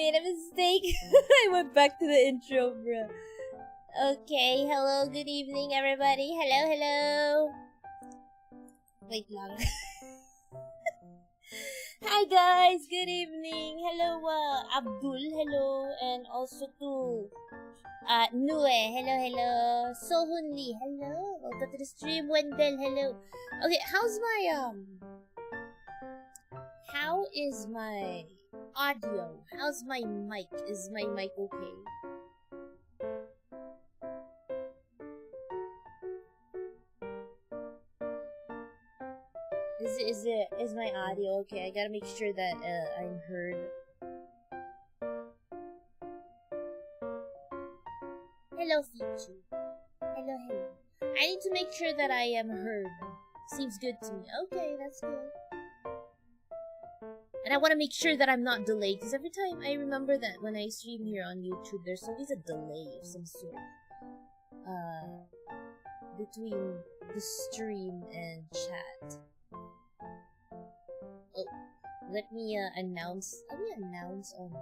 made a mistake. I went back to the intro, bro. Okay, hello, good evening, everybody. Hello, hello. Wait lang. Hi, guys. Good evening. Hello, Abdul. Hello. And also to Nue. Hello, hello. Sohun Lee. Hello. Welcome to the stream. Wendell. Hello. Okay, how's my, how is my audio? How's my mic? Is my mic okay? Is my audio okay? I gotta make sure that I'm heard. Hello, Fichu. Hello, hello. I need to make sure that I am heard. Seems good to me. Okay, that's good. And I want to make sure that I'm not delayed, because every time I remember that when I stream here on YouTube, there's always a delay of some sort. Between the stream and chat. Oh, let me announce on...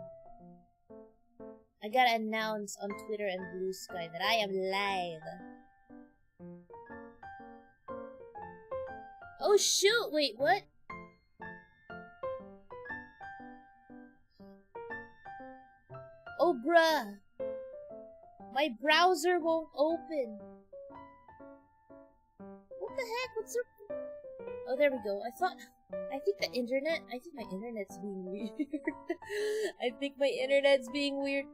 I gotta announce on Twitter and Blue Sky that I am live. Oh shoot, wait, what? Oh bruh, my browser won't open. What the heck, what's up? Oh, there we go. I think my internet's being weird. I think my internet's being weird.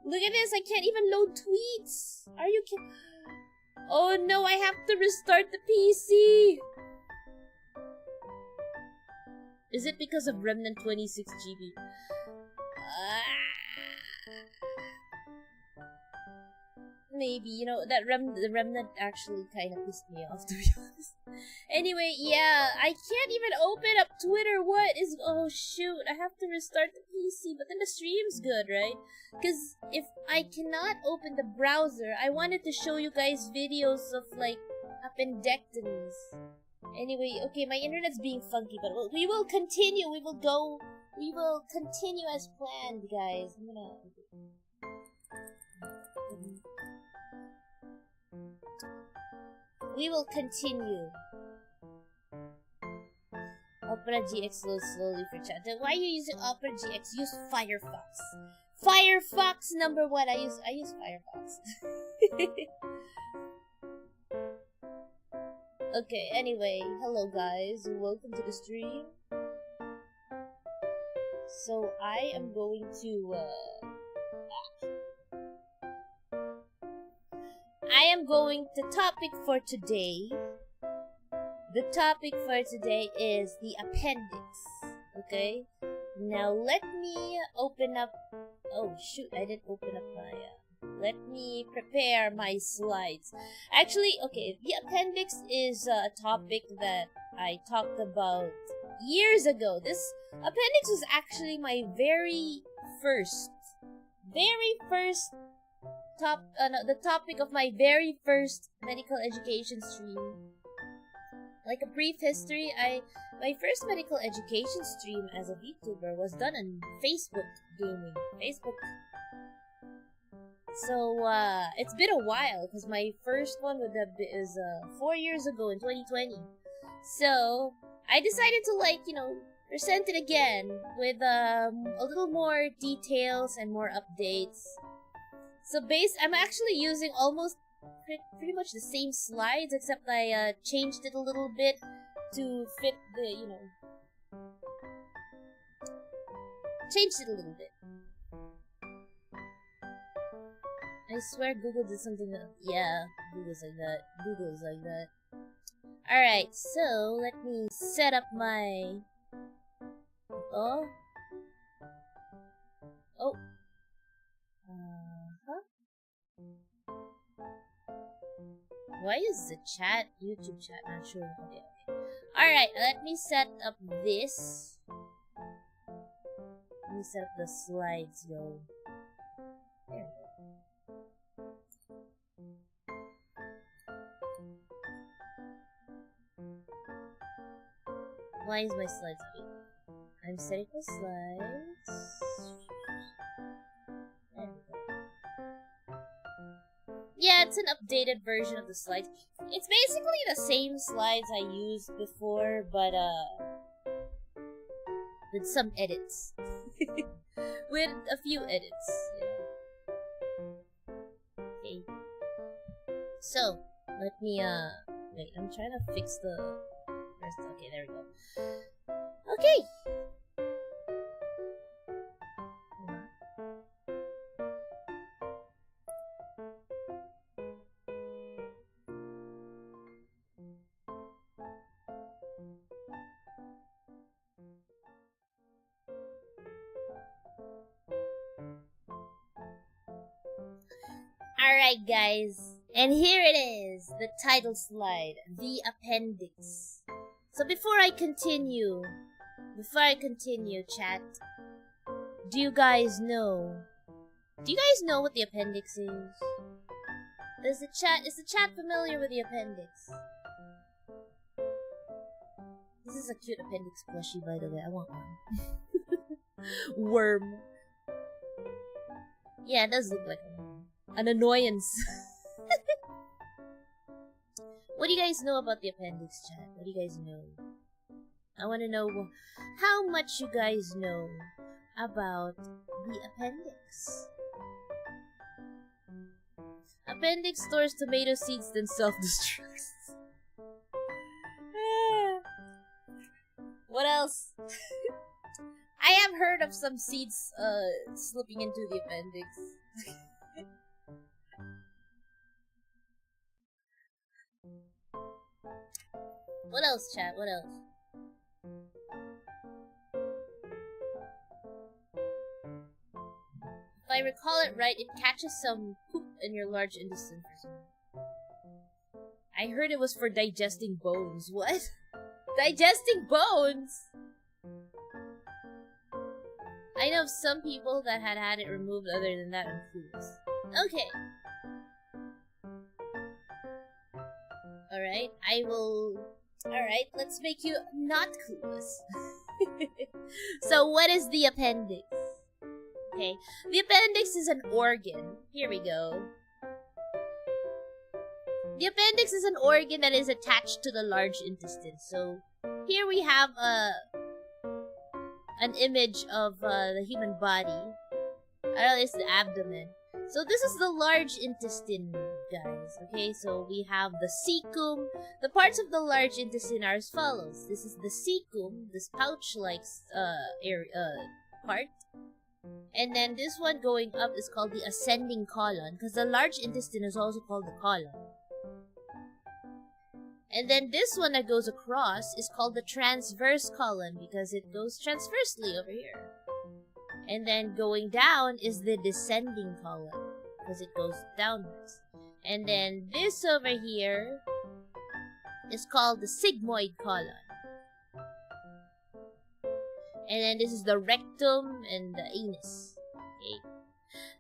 Look at this, I can't even load tweets. Are you kidding? Oh no, I have to restart the PC. Is it because of Remnant 26 GB? Maybe, you know, the Remnant actually kind of pissed me off, to be honest. Anyway, yeah, I can't even open up Twitter. Oh shoot, I have to restart the PC, but then the stream's good, right? Because if I cannot open the browser, I wanted to show you guys videos of, like, appendectomies. Anyway, okay, my internet's being funky, but we will continue, we will continue as planned, guys. We will continue. Opera GX loads slowly for chat. Then why are you using Opera GX? Use Firefox. Firefox #1. I use Firefox. Okay, anyway, hello guys. Welcome to the stream. So I am going to topic for today. The topic for today is the appendix. Okay? Now let me open up... Oh shoot, I didn't open up my... Let me prepare my slides. Actually, okay, the appendix is a topic that I talked about years ago. This appendix was actually my very first the topic of my very first medical education stream. Like a brief history, my first medical education stream as a VTuber was done on Facebook gaming. So, it's been a while, because my first one is 4 years ago in 2020. So, I decided to, like, you know, present it again with a little more details and more updates. So I'm actually using almost pretty much the same slides, except I changed it a little bit to fit the, you know... Changed it a little bit. I swear Google did something that... Yeah, Google's like that. Alright, so let me set up my... Oh. Why is the YouTube chat not showing? Okay. Alright, let me set up this. Let me set up the slides, yo. There we go. Why is my slides big? I'm setting the slides. Yeah, it's an updated version of the slides. It's basically the same slides I used before, but with some edits. With a few edits. Yeah. Okay. So, let me wait, I'm trying to fix the rest. Okay, there we go. Okay. Alright guys, and here it is, the title slide, the appendix. So before I continue, chat, do you guys know what the appendix is? Is the chat familiar with the appendix? This is a cute appendix plushie, by the way, I want one. Worm. Yeah, it does look like an annoyance. What do you guys know about the appendix, chat? What do you guys know? I want to know how much you guys know about the appendix. Appendix stores tomato seeds, then self-destructs. What else? I have heard of some seeds slipping into the appendix. What else, chat? What else? If I recall it right, it catches some poop in your large intestine. I heard it was for digesting bones. What? Digesting bones? I know of some people that had it removed other than that in foods. Okay. Alright, Alright, let's make you not clueless. So, what is the appendix? Okay, the appendix is an organ. Here we go. The appendix is an organ that is attached to the large intestine. So, here we have an image of the human body. It's the abdomen. So this is the large intestine, guys. Okay, so we have the cecum. The parts of the large intestine are as follows. This is the cecum, this pouch-like part. And then this one going up is called the ascending colon, because the large intestine is also called the colon. And then this one that goes across is called the transverse colon, because it goes transversely over here. And then going down is the descending colon, because it goes downwards. And then this over here is called the sigmoid colon. And then this is the rectum and the anus. Okay.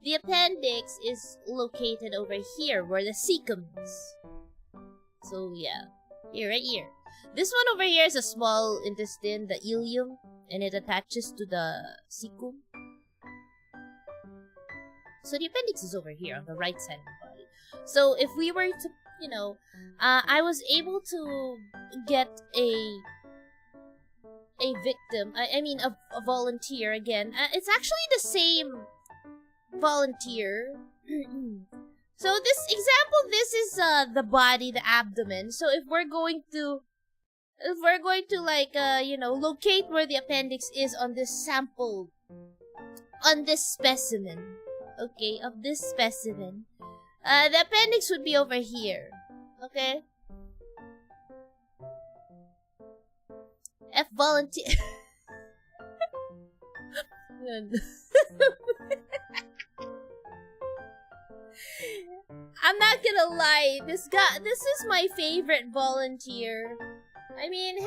The appendix is located over here, where the cecum is. So yeah, here, right here. This one over here is a small intestine, the ileum, and it attaches to the cecum. So the appendix is over here on the right side of the body. So if we were to, I was able to get a victim, a volunteer again. It's actually the same volunteer. So this is the body, the abdomen. So if we're going to locate where the appendix is on this sample, on this specimen, okay, of this specimen, the appendix would be over here, okay? F volunteer. I'm not gonna lie, this is my favorite volunteer. I mean,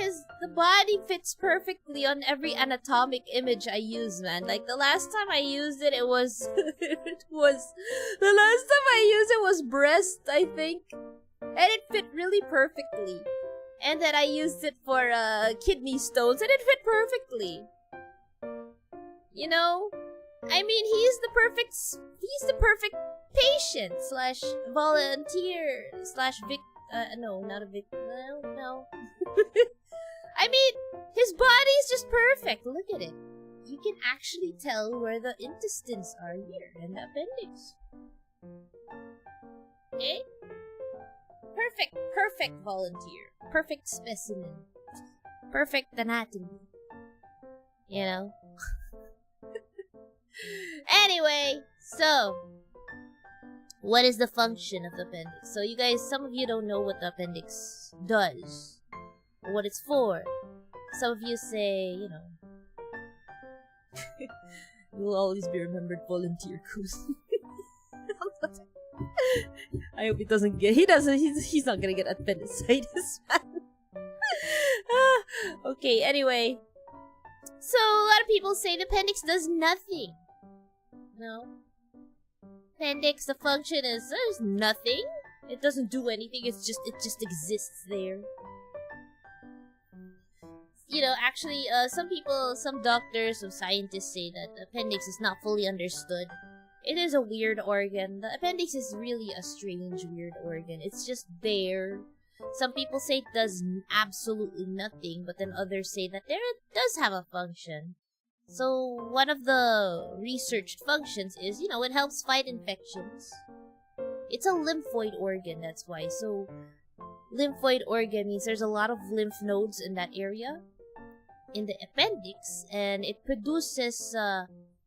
the body fits perfectly on every anatomic image I use, man. Like, the last time I used it, was breast, I think. And it fit really perfectly. And then I used it for, kidney stones, and it fit perfectly. You know? I mean, he's the perfect patient slash volunteer slash no, not a victim. No. I mean, his body's just perfect. Look at it. You can actually tell where the intestines are here in the appendix. Okay? Perfect volunteer. Perfect specimen. Perfect anatomy. You know? Anyway, so what is the function of the appendix? So you guys, some of you don't know what the appendix does, or what it's for. Some of you say, you know, you will always be remembered volunteer crews. I hope he doesn't get, he's not gonna get appendicitis. Okay, anyway. So, a lot of people say the appendix does nothing. No. Appendix, the function is, there's nothing. It doesn't do anything, it just exists there. You know, actually, some doctors, some scientists say that the appendix is not fully understood. It is a weird organ. The appendix is really a strange, weird organ. It's just there. Some people say it does absolutely nothing, but then others say that it does have a function. So, one of the researched functions is, you know, it helps fight infections. It's a lymphoid organ, that's why. So, lymphoid organ means there's a lot of lymph nodes in that area, in the appendix, and it produces,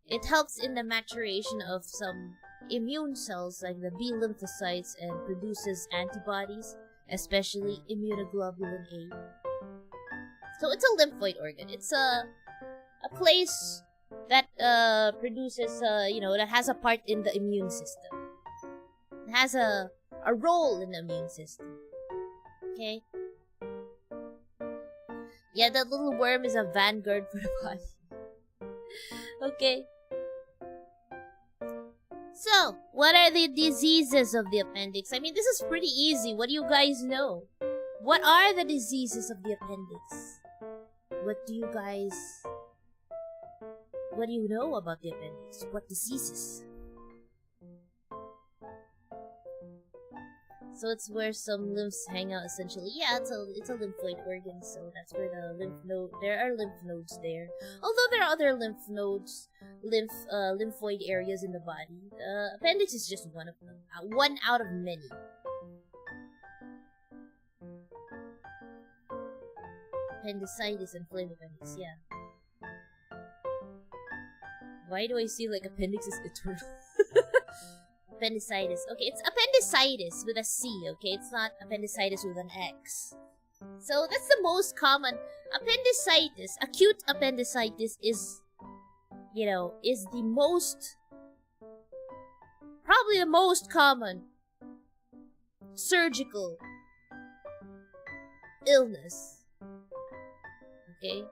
it helps in the maturation of some immune cells, like the B lymphocytes, and produces antibodies, especially immunoglobulin A. So it's a lymphoid organ. It's a place that produces, you know, that has a part in the immune system. It has a role in the immune system. Okay? Yeah, that little worm is a vanguard for the body. Okay. So, what are the diseases of the appendix? I mean, this is pretty easy. What do you guys know? What are the diseases of the appendix? What do you know about the appendix? What diseases? So it's where some lymphs hang out, essentially. Yeah, it's a lymphoid organ, so that's where the there are lymph nodes there. Although there are other lymph nodes, lymphoid areas in the body. The appendix is just one of them. One out of many. Appendicitis and inflamed appendix, yeah. Why do I see like appendix is eternal? Appendicitis. Okay, it's appendicitis with a C, okay? It's not appendicitis with an X. So that's the most common. Appendicitis, acute appendicitis is, you know, is the most, probably the most common surgical illness. Okay?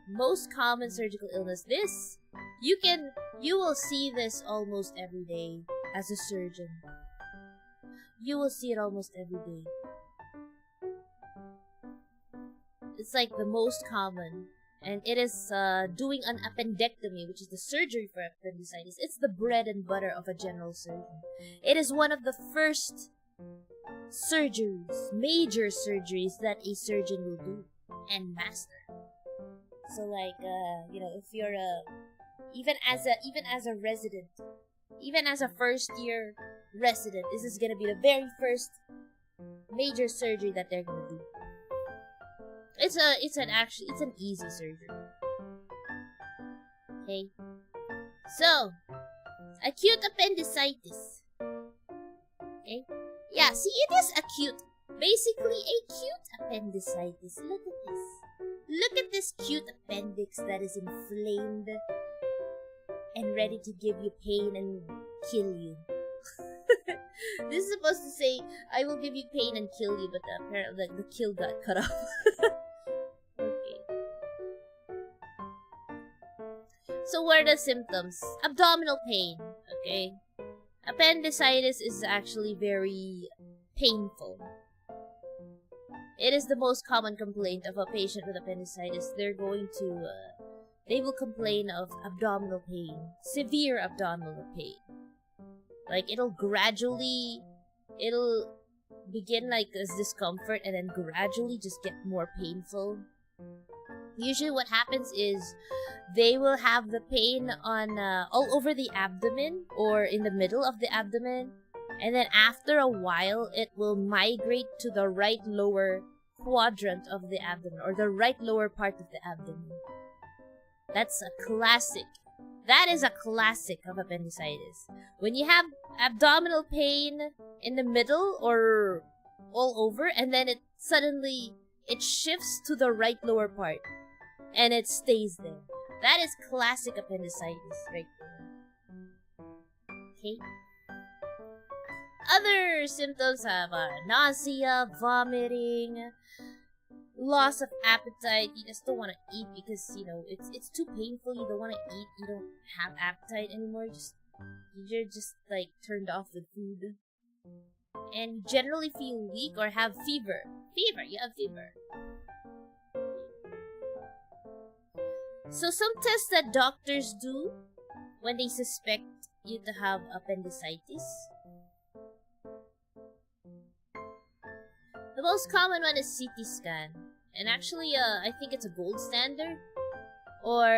Most common surgical illness. This, you will see this almost every day as a surgeon. You will see it almost every day. It's like the most common. And it is doing an appendectomy, which is the surgery for appendicitis. It's the bread and butter of a general surgeon. It is one of the first surgeries, major surgeries that a surgeon will do and master. So like, you know, if you're even as a resident, even as a first year resident, this is gonna be the very first major surgery that they're gonna do. It's an easy surgery. Okay. So, acute appendicitis. Okay. Yeah, see, it is acute. Basically, acute appendicitis. Look at this. Look at this cute appendix that is inflamed and ready to give you pain and kill you. This is supposed to say, I will give you pain and kill you, but apparently the kill got cut off. Okay. So what are the symptoms? Abdominal pain, okay? Appendicitis is actually very painful. It is the most common complaint of a patient with appendicitis. They will complain of abdominal pain, severe abdominal pain. Like, it'll begin like as discomfort and then gradually just get more painful. Usually what happens is they will have the pain on all over the abdomen or in the middle of the abdomen, and then after a while it will migrate to the right lower quadrant of the abdomen or the right lower part of the abdomen. That's a classic. That is a classic of appendicitis. When you have abdominal pain in the middle or all over, and then it suddenly shifts to the right lower part and it stays there. That is classic appendicitis right there. Okay. Other symptoms have nausea, vomiting, loss of appetite. You just don't want to eat because, you know, it's too painful. You don't want to eat. You don't have appetite anymore. You're just like turned off with food. And you generally feel weak or have fever. You have fever. So some tests that doctors do when they suspect you to have appendicitis. The most common one is CT scan. And actually, I think it's a gold standard. Or,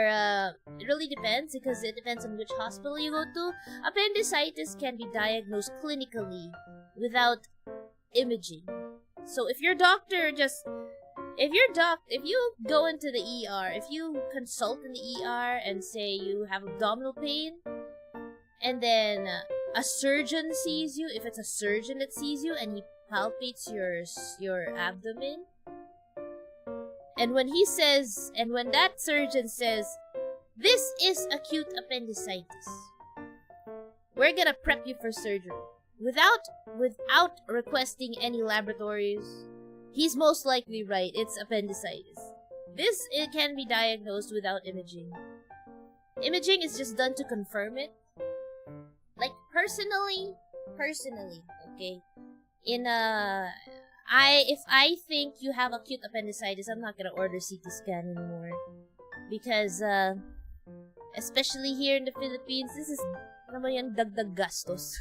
it really depends because it depends on which hospital you go to. Appendicitis can be diagnosed clinically without imaging. So if your doctor if you go into the ER, if you consult in the ER and say you have abdominal pain, and then a surgeon sees you, if it's a surgeon that sees you and he palpates your abdomen, and when that surgeon says, this is acute appendicitis, we're gonna prep you for surgery. Without requesting any laboratories, he's most likely right, it's appendicitis. It can be diagnosed without imaging. Imaging is just done to confirm it. Like, personally, okay, if I think you have acute appendicitis, I'm not gonna order CT scan anymore. Because, especially here in the Philippines, this is naman yung dagdag gastos.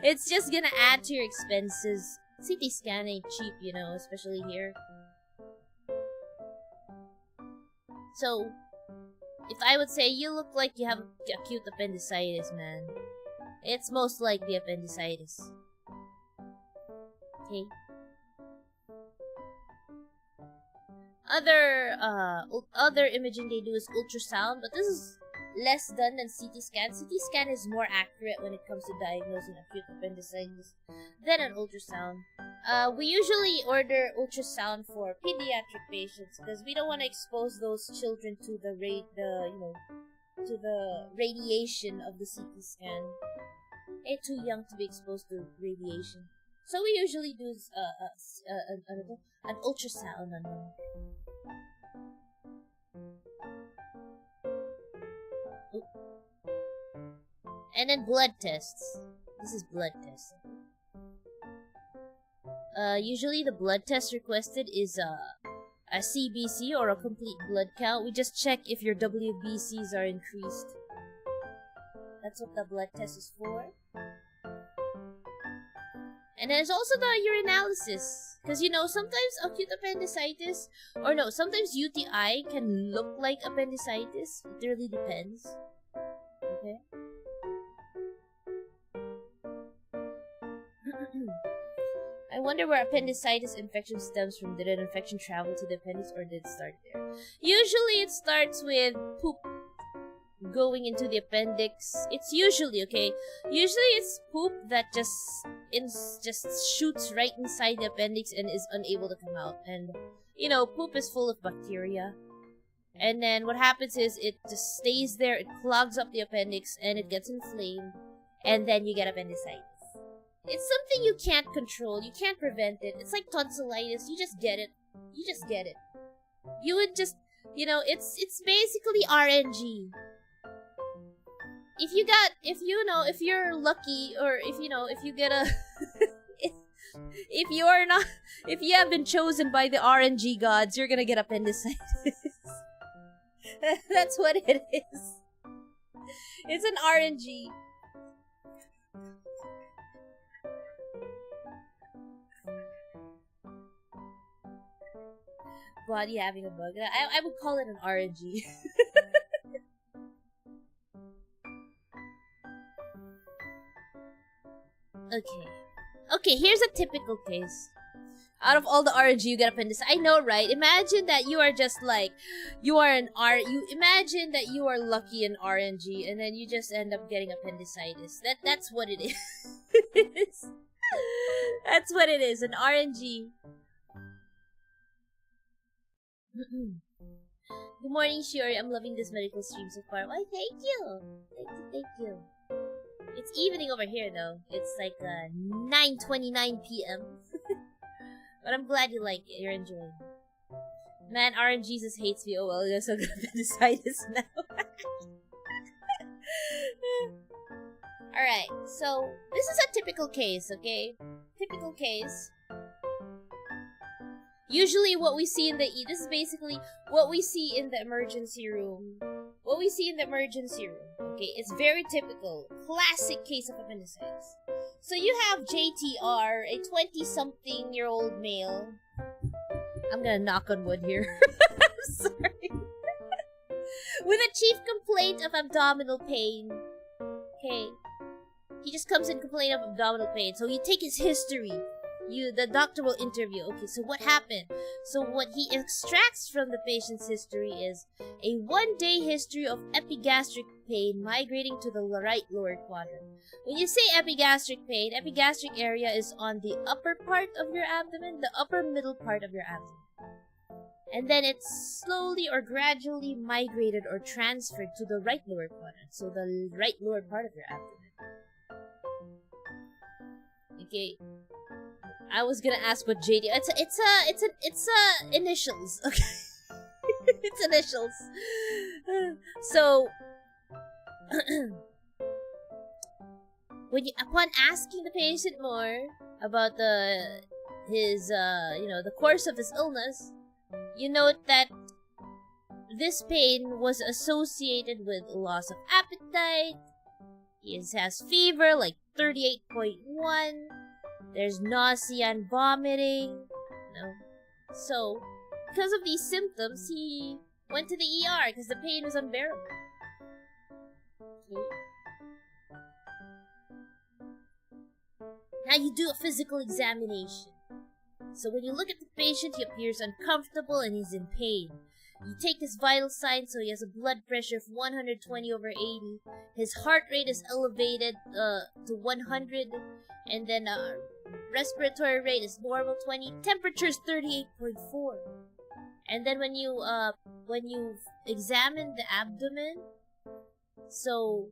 It's just gonna add to your expenses. CT scan ain't cheap, you know, especially here. So, if I would say you look like you have acute appendicitis, man, it's most likely appendicitis. Okay. Other imaging they do is ultrasound, but this is less done than CT scan. CT scan is more accurate when it comes to diagnosing acute appendicitis than an ultrasound. We usually order ultrasound for pediatric patients because we don't want to expose those children to the radiation of the CT scan. They're too young to be exposed to radiation. So we usually do an ultrasound on them. And then blood tests. This is blood tests. Usually the blood test requested is a CBC or a complete blood count. We just check if your WBCs are increased. That's what the blood test is for. And there's also the urinalysis. Because, you know, sometimes acute appendicitis, sometimes UTI can look like appendicitis. It really depends. Okay? I wonder where appendicitis infection stems from. Did an infection travel to the appendix or did it start there? Usually it starts with poop going into the appendix. It's usually it's poop that just shoots right inside the appendix and is unable to come out. And, you know, poop is full of bacteria. And then what happens is it just stays there, it clogs up the appendix, and it gets inflamed. And then you get appendicitis. It's something you can't control. You can't prevent it. It's like tonsillitis. You just get it. You would just, you know, it's basically RNG. If you're lucky, or if you get a, if you have been chosen by the RNG gods, you're gonna get appendicitis. That's what it is. It's an RNG. body having a bug. I would call it an RNG. Okay, here's a typical case. Out of all the RNG, you get appendicitis. I know, right? Imagine that you are just like, you imagine that you are lucky in RNG, and then you just end up getting appendicitis. That's what it is. That's what it is, an RNG. Good morning, Shiori. I'm loving this medical stream so far. Why, thank you. Thank you. It's evening over here, though. It's like 9:29 p.m. But I'm glad you like it. You're enjoying it. Man, RNG just hates me. Oh well, I guess I'm gonna appendicitis now. Alright, so this is a typical case, okay? Typical case. Usually what we see in this is basically what we see in the emergency room. What we see in the emergency room, okay? It's very typical. Classic case of appendicitis. So you have JTR, a 20-something-year-old male. I'm gonna knock on wood here. I'm sorry. With a chief complaint of abdominal pain. Okay. He just comes in complaining of abdominal pain. So you take his history. The doctor will interview. Okay, so what happened? So what he extracts from the patient's history is a 1-day history of epigastric pain migrating to the right lower quadrant. When you say epigastric pain, epigastric area is on the upper part of your abdomen, the upper middle part of your abdomen. And then it's slowly or gradually migrated or transferred to the right lower quadrant, so the right lower part of your abdomen. Okay. I was gonna ask what JD. It's initials. Okay, it's initials. So, upon asking the patient more about the course of his illness, you note that this pain was associated with loss of appetite. He has fever, like 38.1. There's nausea and vomiting. So, because of these symptoms, he went to the ER because the pain was unbearable. Okay. Now you do a physical examination. So when you look at the patient, he appears uncomfortable and he's in pain. You take his vital signs, so he has a blood pressure of 120/80. His heart rate is elevated to 100, and then respiratory rate is normal 20. Temperature is 38.4. And then when you examine the abdomen, so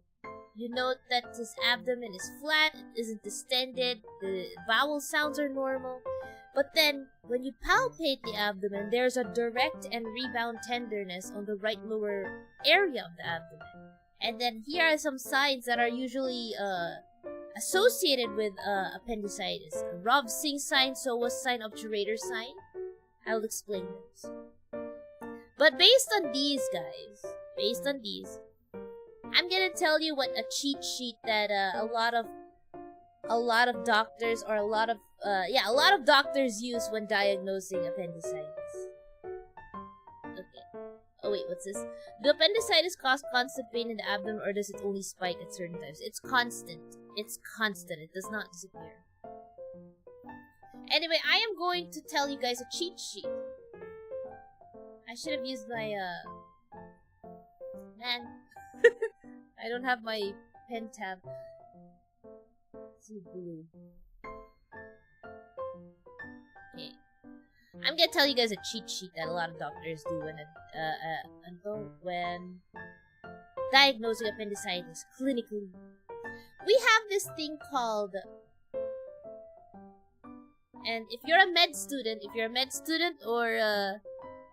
you note that his abdomen is flat, it isn't distended, the vowel sounds are normal. But then, when you palpate the abdomen, there's a direct and rebound tenderness on the right lower area of the abdomen. And then here are some signs that are usually associated with appendicitis. Rovsing sign, Sowa sign, obturator sign. I'll explain those. But based on these, I'm gonna tell you what a cheat sheet that a lot of doctors or a lot of doctors use when diagnosing appendicitis. Okay. Oh wait, what's this? Do appendicitis cause constant pain in the abdomen, or does it only spike at certain times? It's constant. It's constant. It does not disappear. Anyway, I am going to tell you guys a cheat sheet. I should have used my man. I don't have my pen tab. It's blue. Okay. I'm gonna tell you guys a cheat sheet that a lot of doctors do when diagnosing appendicitis clinically. We have this thing called, and if you're a med student or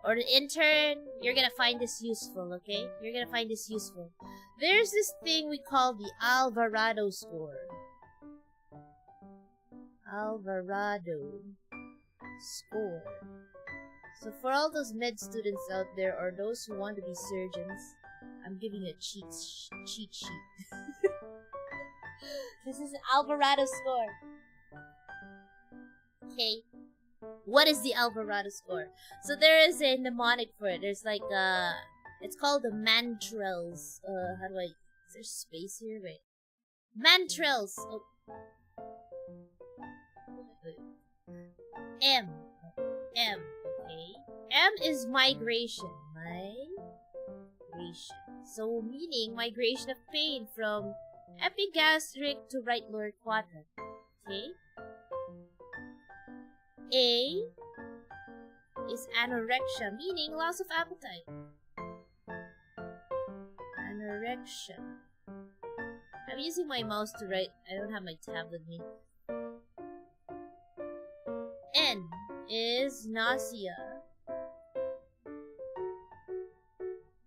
an intern, you're gonna find this useful, okay? You're gonna find this useful. There's this thing we call the Alvarado score. Alvarado score. So for all those med students out there, or those who want to be surgeons, I'm giving you a cheat sheet. This is an Alvarado score. Okay. What is the Alvarado score? So there is a mnemonic for it. There's like it's called the Mantrels. How do I? Is there space here? Wait. Mantrels. Oh. M. Okay. M is migration. So meaning migration of pain from epigastric to right lower quadrant. Okay. A is anorexia, meaning loss of appetite. Anorexia. I'm using my mouse to write. I don't have my tab with me. N is nausea.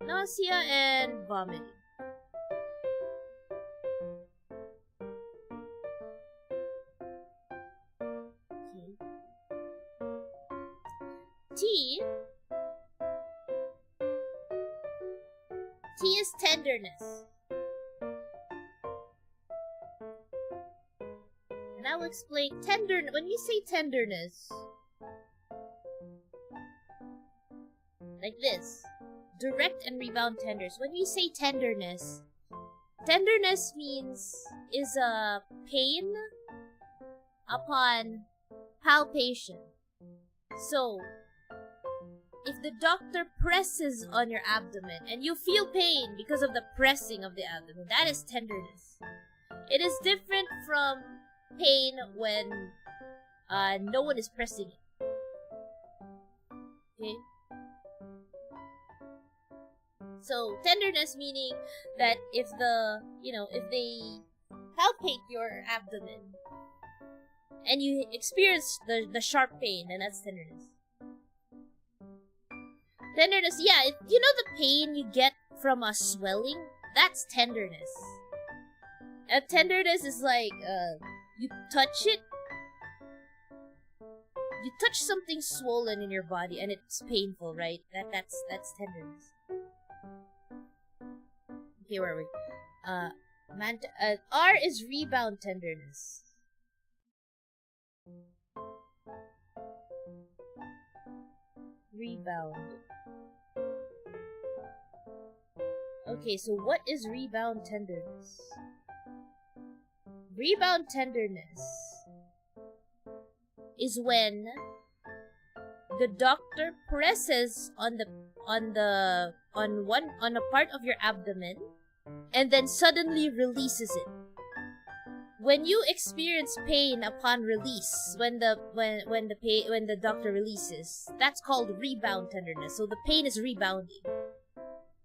Nausea and vomiting. Okay. T is tenderness. And I will explain when we say tenderness, like this, direct and rebound tenders. When we say tenderness is a pain upon palpation. So, if the doctor presses on your abdomen and you feel pain because of the pressing of the abdomen, that is tenderness. It is different from pain when no one is pressing it. Okay? So, tenderness meaning that if they palpate your abdomen and you experience the sharp pain, then that's tenderness. Tenderness, yeah, you know the pain you get from a swelling? That's tenderness. And tenderness is like, you touch it, you touch something swollen in your body and it's painful, right? That's tenderness. Okay, where are we? R is rebound tenderness. Rebound. Okay, so what is rebound tenderness? Rebound tenderness is when the doctor presses on a part of your abdomen and then suddenly releases it. When you experience pain upon release, when the doctor releases, that's called rebound tenderness. So the pain is rebounding.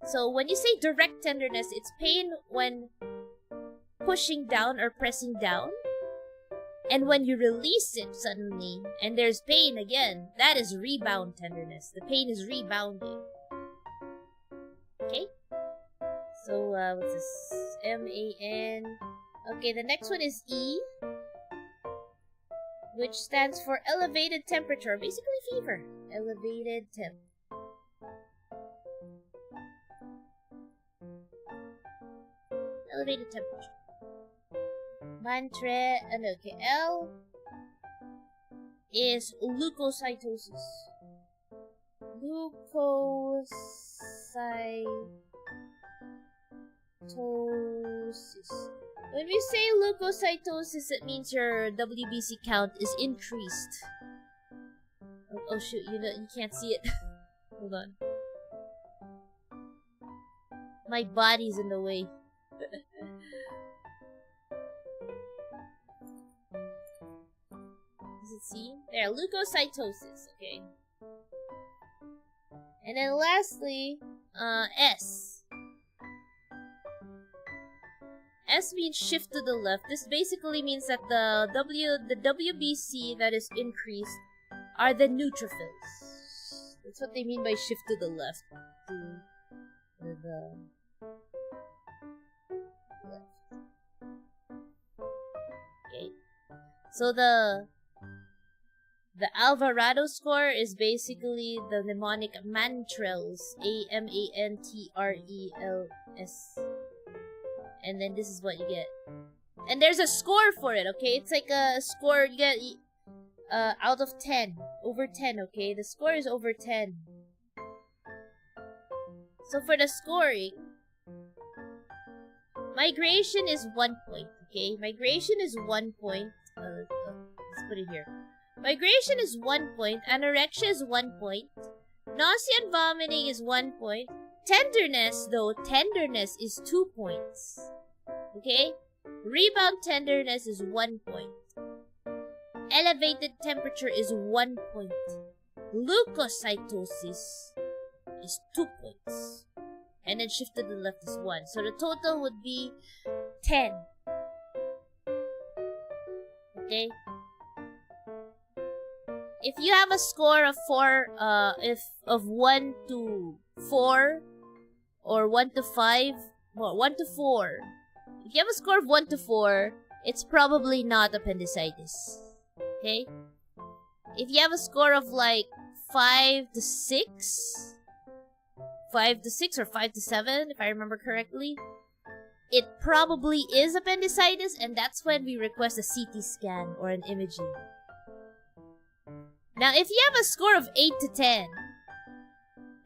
So when you say direct tenderness, it's pain when pushing down or pressing down. And when you release it suddenly, and there's pain again, that is rebound tenderness. The pain is rebounding. Okay? So, what's this? M-A-N. Okay, the next one is E, which stands for elevated temperature, basically fever. Elevated temp. Elevated temperature. Okay, L is leukocytosis. Leukocytosis. When we say leukocytosis, it means your WBC count is increased. Oh shoot, you can't see it. Hold on. My body's in the way. Does it see? There, leukocytosis, okay. And then lastly, S. S means shift to the left. This basically means that the WBC that is increased are the neutrophils. That's what they mean by shift to the left. To the left. Okay. So the Alvarado score is basically the mnemonic Mantrels. A-M-A-N-T-R-E-L-S. And then this is what you get. And there's a score for it, okay? It's like a score, you get out of 10. Over 10, okay? The score is over 10. So for the scoring, migration is 1 point, okay? Migration is 1 point. Let's put it here. Migration is 1 point. Anorexia is 1 point. Nausea and vomiting is 1 point. Tenderness, though, tenderness is 2 points. Okay? Rebound tenderness is 1 point. Elevated temperature is 1 point. Leukocytosis is 2 points. And then shift to the left is 1. So the total would be 10. Okay? If you have a score of 1 to 4 or 1 to 5, well, 1 to 4. If you have a score of 1 to 4, it's probably not appendicitis. Okay? If you have a score of like 5 to 6, 5 to 6 or 5 to 7, if I remember correctly, it probably is appendicitis, and that's when we request a CT scan or an imaging. Now, if you have a score of 8 to 10,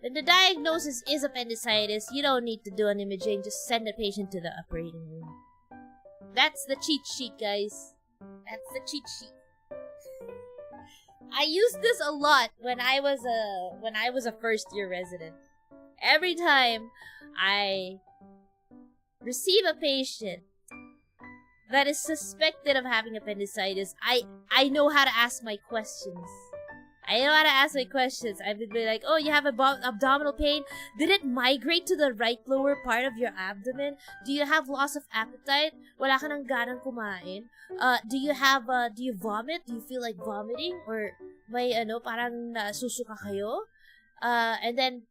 then the diagnosis is appendicitis. You don't need to do an imaging. Just send the patient to the operating room. That's the cheat sheet, guys. That's the cheat sheet. I used this a lot when I was a first-year resident. Every time I receive a patient that is suspected of having appendicitis, I know how to ask my questions. I know how to ask my questions. I would be like, oh, you have abdominal pain? Did it migrate to the right lower part of your abdomen? Do you have loss of appetite? Wala ka nang ganang kumain? Do you vomit? Do you feel like vomiting? Or may parang nasusuka kayo? And then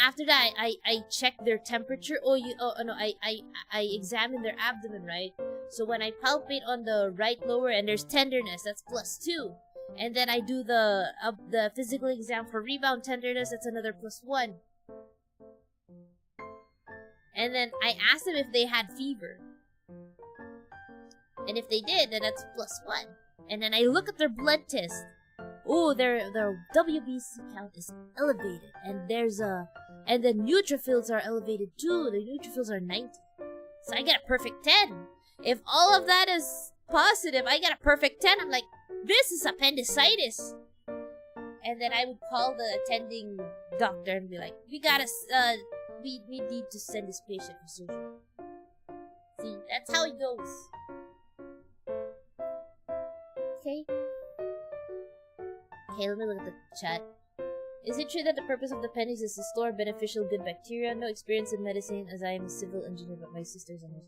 after that, I check their temperature. I examine their abdomen, right? So when I palpate on the right lower and there's tenderness, that's +2. And then I do the physical exam for rebound tenderness, that's another +1. And then I asked them if they had fever. And if they did, then that's +1. And then I look at their blood test. Oh, their WBC count is elevated, and and the neutrophils are elevated too. The neutrophils are 90. So I get a perfect 10. If all of that is positive, I get a perfect 10. I'm like, this is appendicitis. And then I would call the attending doctor and be like, we need to send this patient for surgery. See, that's how it goes. Okay, let me look at the chat. Is it true that the purpose of the appendix is to store beneficial good bacteria? No experience in medicine, as I am a civil engineer, but my sister's a nurse.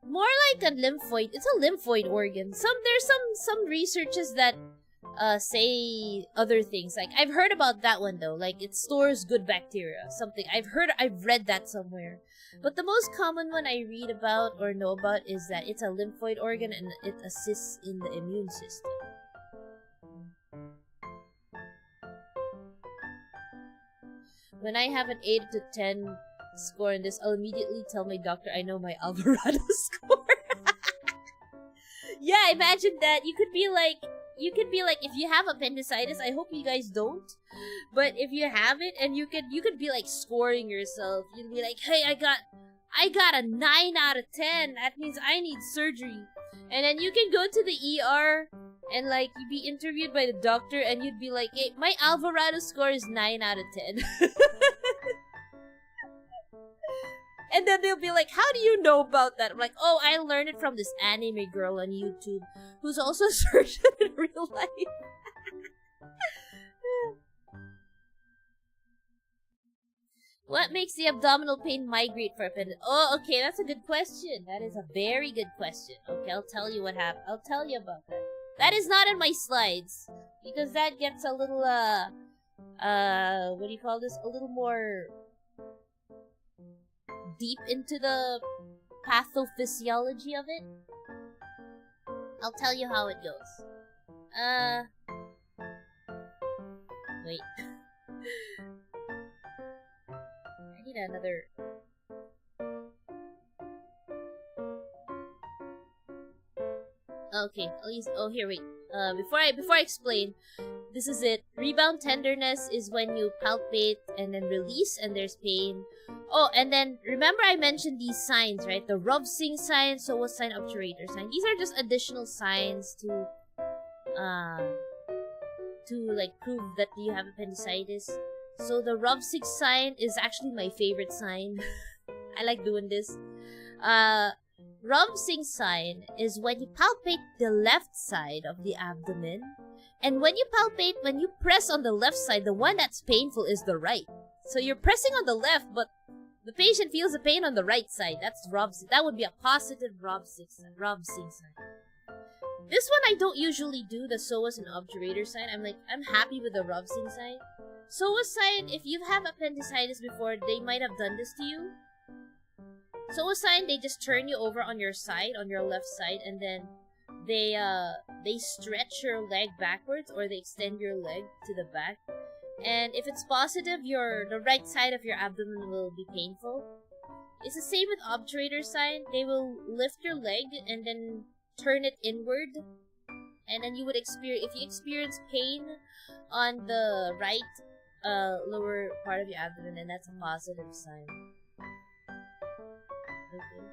More like a lymphoid. It's a lymphoid organ. There's some researches that say other things. Like, I've heard about that one though. Like, it stores good bacteria. Something I've read that somewhere. But the most common one I read about or know about is that it's a lymphoid organ and it assists in the immune system. When I have an 8 to 10 score in this, I'll immediately tell my doctor I know my Alvarado score. Yeah, imagine that. You could be like, if you have appendicitis, I hope you guys don't, but if you have it, and you could be like scoring yourself. You'd be like, hey, I got a 9 out of 10. That means I need surgery. And then you can go to the ER and like you be interviewed by the doctor, and you'd be like, hey, my Alvarado score is 9 out of 10. And then they'll be like, how do you know about that? I'm like, oh, I learned it from this anime girl on YouTube who's also a surgeon in real life. What makes the abdominal pain migrate for appendicitis? Oh, okay, that's a good question. That is a very good question. Okay, I'll tell you what happened. I'll tell you about that. That is not in my slides, because that gets a little, what do you call this? A little more deep into the pathophysiology of it. I'll tell you how it goes. Wait. I need another... Okay, I'll use. Oh, here, wait. Before I explain, this is it. Rebound tenderness is when you palpate and then release, and there's pain. Oh, and then remember I mentioned these signs, right? The Rovsing sign, Sowa sign, obturator sign. These are just additional signs to like prove that you have appendicitis. So the Rovsing sign is actually my favorite sign. I like doing this. Rovsing sign is when you palpate the left side of the abdomen, and when you palpate, when you press on the left side, the one that's painful is the right. So you're pressing on the left, but the patient feels the pain on the right side. That's Rovsing. That would be a positive Rovsing sign. This one I don't usually do, the psoas and obturator sign. I'm happy with the Rovsing sign. Psoas sign, if you have appendicitis before, they might have done this to you. Psoas sign, they just turn you over on your side, on your left side, and then they stretch your leg backwards, or they extend your leg to the back. And if it's positive, the right side of your abdomen will be painful. It's the same with obturator sign. They will lift your leg and then turn it inward, and then you would experience, if you experience pain on the right lower part of your abdomen, then that's a positive sign. Okay.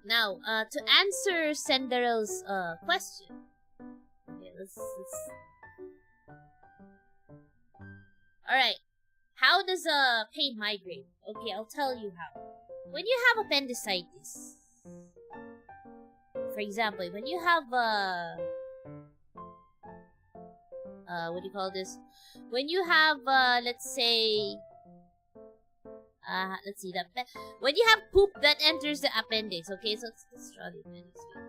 Now, to answer Senderel's question. Okay, let's Alright. How does pain migrate? Okay, I'll tell you how. When you have appendicitis, for example, when you have what do you call this? When you have let's say when you have poop that enters the appendix, okay, so let's draw the appendix here.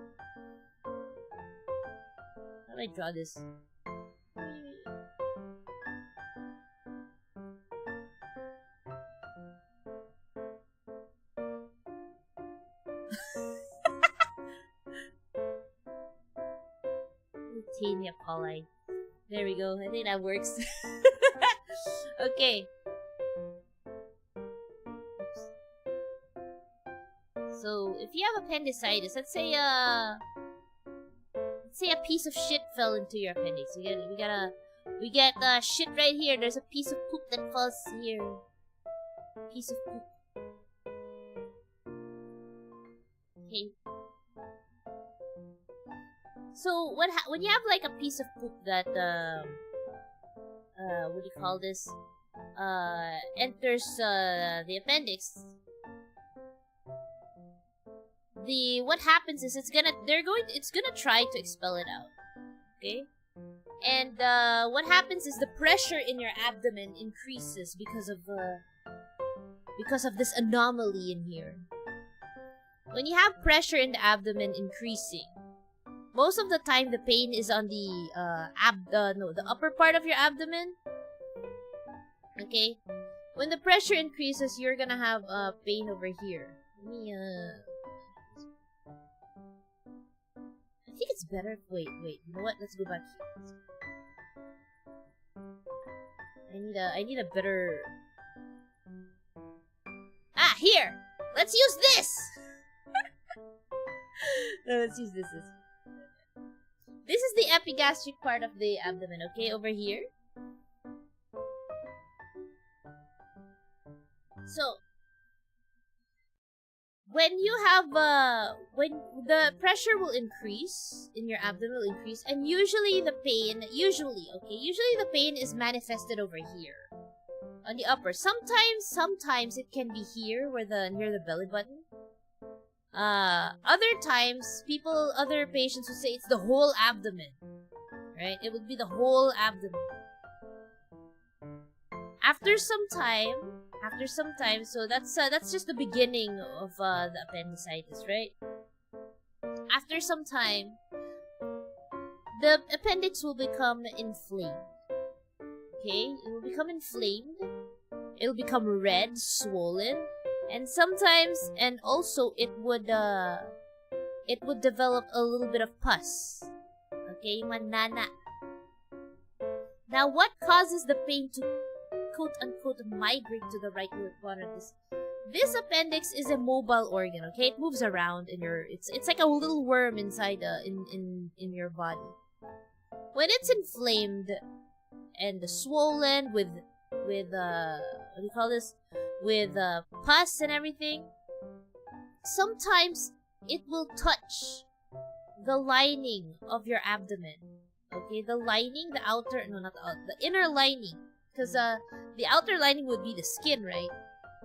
How do I draw this? Tania coli. There we go. I think that works. Okay. So if you have appendicitis, let's say a piece of shit fell into your appendix. We get shit right here. There's a piece of poop that falls here. Piece of poop. Okay. So when you have like a piece of poop that what do you call this? Enters the appendix. What happens is it's gonna try to expel it out. Okay? And what happens is the pressure in your abdomen increases because of this anomaly in here. When you have pressure in the abdomen increasing, most of the time the pain is on the the upper part of your abdomen. Okay? When the pressure increases, you're gonna have pain over here. Let me I think it's better. Wait. You know what? Let's go back here. I need a better. Here. Let's use this. No, let's use this. This is the epigastric part of the abdomen. Okay, over here. So, when you have when the pressure will increase in your abdomen will increase, and usually the pain is manifested over here on the upper. Sometimes it can be here where near the belly button. Other times other patients would say it's the whole abdomen. Right? It would be the whole abdomen. After some time, so that's just the beginning of the appendicitis, right? After some time, the appendix will become inflamed. Okay? It will become inflamed. It will become red, swollen, and sometimes, and also it would develop a little bit of pus. Okay? Manana. Now, what causes the pain to quote-unquote migrate to the right lower corner of this? This appendix is a mobile organ, okay? It moves around in your it's like a little worm inside in your body. When it's inflamed and swollen with what do you call this? With pus and everything, sometimes it will touch the lining of your abdomen. Okay, the lining, the outer, no, not the outer, the inner lining, because the outer lining would be the skin, right?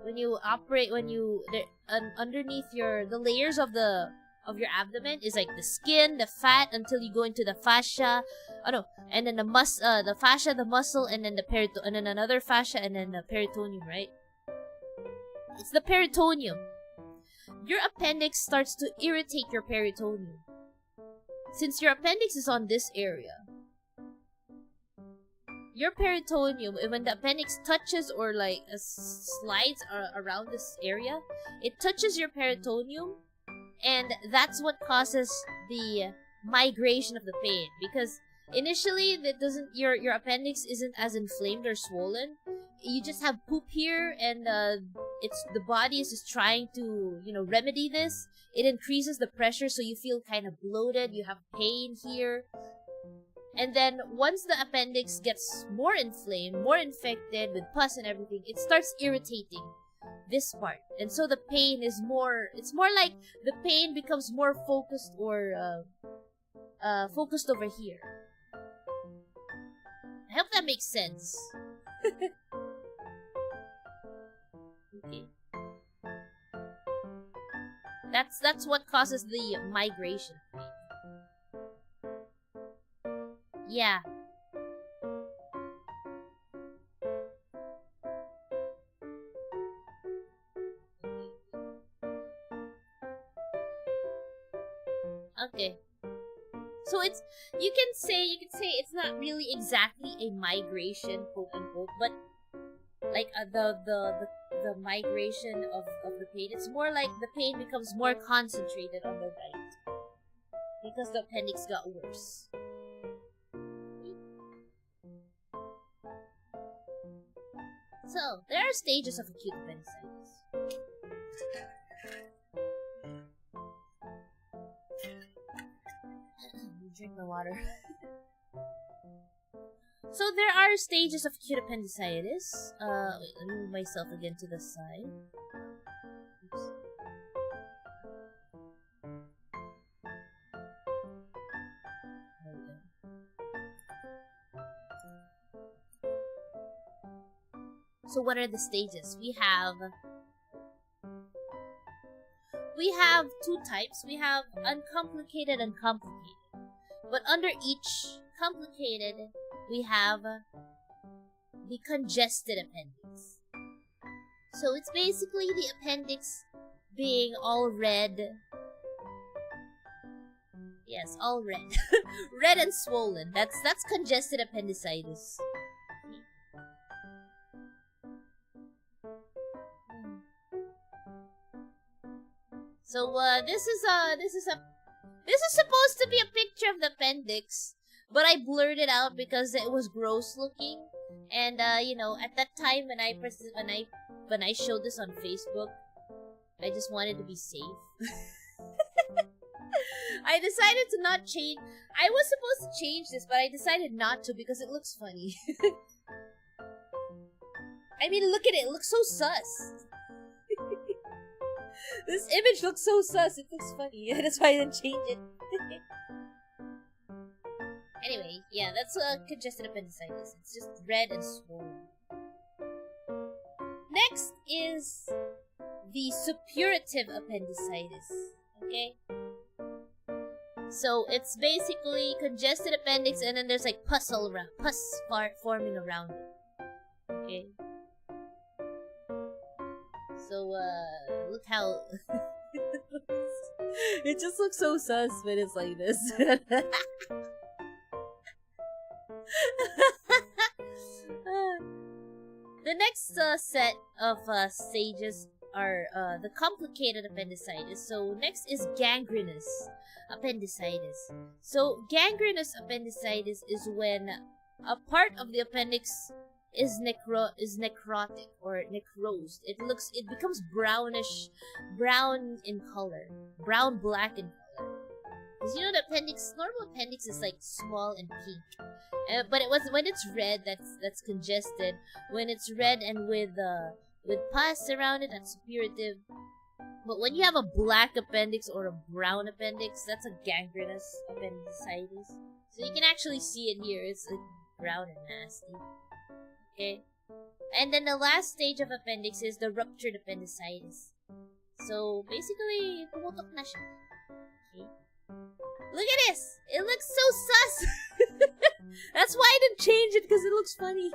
When you operate, underneath the layers of your abdomen is like the skin, the fat, until you go into the fascia. Oh no, and then the fascia, the muscle, and then and then another fascia, and then the peritoneum, right? It's the peritoneum. Your appendix starts to irritate your peritoneum. Since your appendix is on this area, your peritoneum, when the appendix touches or like slides around this area, it touches your peritoneum, and that's what causes the migration of the pain. Because initially, your appendix isn't as inflamed or swollen. You just have poop here, and the body is just trying to remedy this. It increases the pressure, so you feel kind of bloated. You have pain here. And then once the appendix gets more inflamed, more infected with pus and everything, it starts irritating this part. And so the pain is it's more like the pain becomes more focused or focused over here. I hope that makes sense. Okay. That's what causes the migration pain. Yeah. Okay. So you can say it's not really exactly a migration, quote unquote, but like the migration of the pain. It's more like the pain becomes more concentrated on the right because the appendix got worse. So, there are stages of acute appendicitis. Drink my water. So, there are stages of acute appendicitis. Wait, let me move myself again to the side. Oops. So what are the stages? We have two types. We have uncomplicated and complicated. But under each complicated, we have the congested appendix. So it's basically the appendix being all red. Yes, all red. Red and swollen. That's congested appendicitis. So this is supposed to be a picture of the appendix, but I blurred it out because it was gross looking. And at that time when I showed this on Facebook, I just wanted to be safe. I decided to not change. I was supposed to change this, but I decided not to because it looks funny. I mean, look at it. It looks so sus. This image looks so sus. It looks funny. That's why I didn't change it. Anyway, yeah, that's congested appendicitis. It's just red and swollen. Next is the suppurative appendicitis. Okay? So it's basically congested appendix, and then there's like pus forming around it. Okay? So, look how... It just looks so sus when it's like this. The next set of stages are the complicated appendicitis. So, next is gangrenous appendicitis. So, gangrenous appendicitis is when a part of the appendix is necrotic or necrosed. It becomes brownish, brown in color, brown black in color. Because you know the appendix, normal appendix is like small and pink, but when it's red, that's congested. When it's red and with pus around it, that's suppurative. But when you have a black appendix or a brown appendix, that's a gangrenous appendicitis. So you can actually see it here. It's like brown and nasty. Okay? And then the last stage of appendix is the ruptured appendicitis. So basically, pumutok na siya. Okay? Look at this! It looks so sus! That's why I didn't change it, because it looks funny.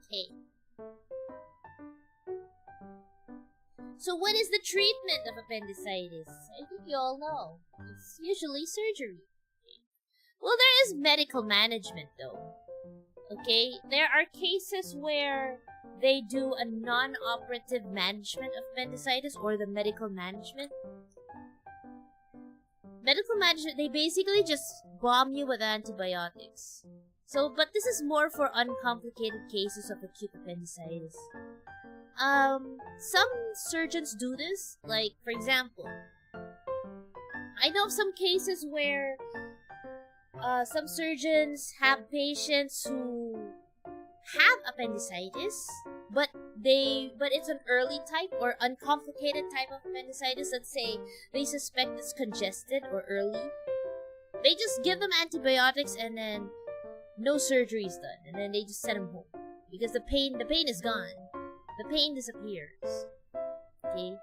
Okay. So what is the treatment of appendicitis? I think you all know. It's usually surgery. Okay. Well, there is medical management though. Okay? There are cases where they do a non-operative management of appendicitis or the medical management. Medical management, they basically just bomb you with antibiotics. So, but this is more for uncomplicated cases of acute appendicitis. Some surgeons do this, like, for example, I know of some cases where some surgeons have patients who have appendicitis, but it's an early type or uncomplicated type of appendicitis. Let's say they suspect it's congested or early. They just give them antibiotics and then no surgery is done, and then they just send them home because the pain is gone. The pain disappears. Okay.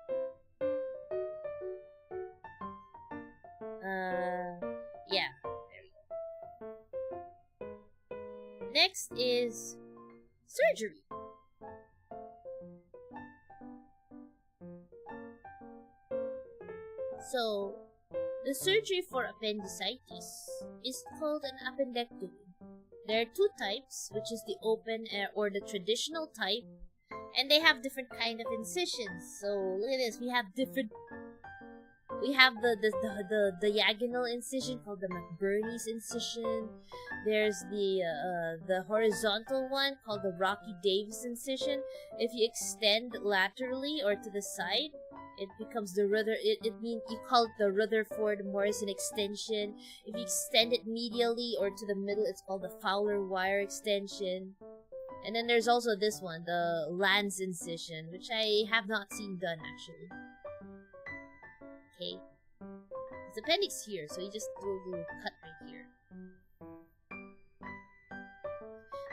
Yeah. There we go. Next is surgery. So, the surgery for appendicitis is called an appendectomy. There are two types, which is the open or the traditional type, and they have different kind of incisions. So look at this. We have the diagonal incision called the McBurney's incision. There's the horizontal one called the Rocky Davis incision. If you extend laterally or to the side, it becomes the you call it the Rutherford Morrison extension. If you extend it medially or to the middle, it's called the Fowler wire extension. And then there's also this one, the Lanz incision, which I have not seen done actually. Okay. It's appendix here, so you just do a little cut right here.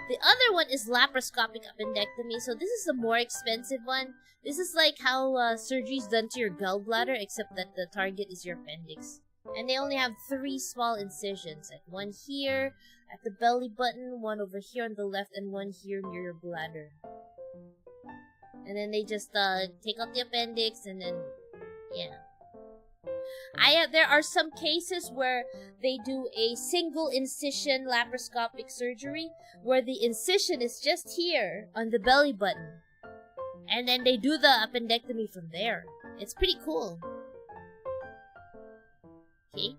The other one is laparoscopic appendectomy, so this is the more expensive one. This is like how surgery is done to your gallbladder, except that the target is your appendix. And they only have 3 small incisions, like one here at the belly button, one over here on the left, and one here near your bladder. And then they just take out the appendix, and then yeah. There are some cases where they do a single incision laparoscopic surgery, where the incision is just here on the belly button, and then they do the appendectomy from there. It's pretty cool. Okay.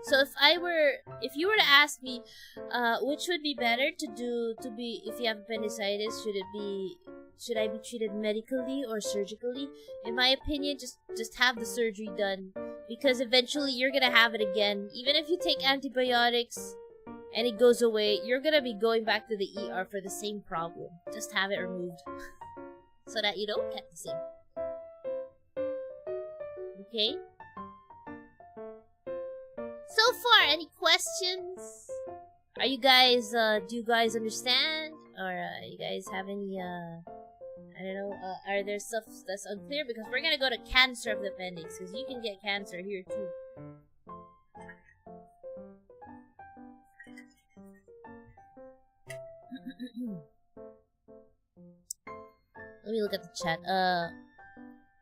So if you were to ask me, which would be better if you have appendicitis, should I be treated medically or surgically? In my opinion, just have the surgery done, because eventually you're gonna have it again. Even if you take antibiotics and it goes away, you're gonna be going back to the ER for the same problem. Just have it removed so that you don't get the same. Okay? So far, any questions? Are you guys, do you guys understand? Or, you guys have any, I don't know, are there stuff that's unclear? Because we're gonna go to cancer of the appendix, because you can get cancer here too. Let me look at the chat.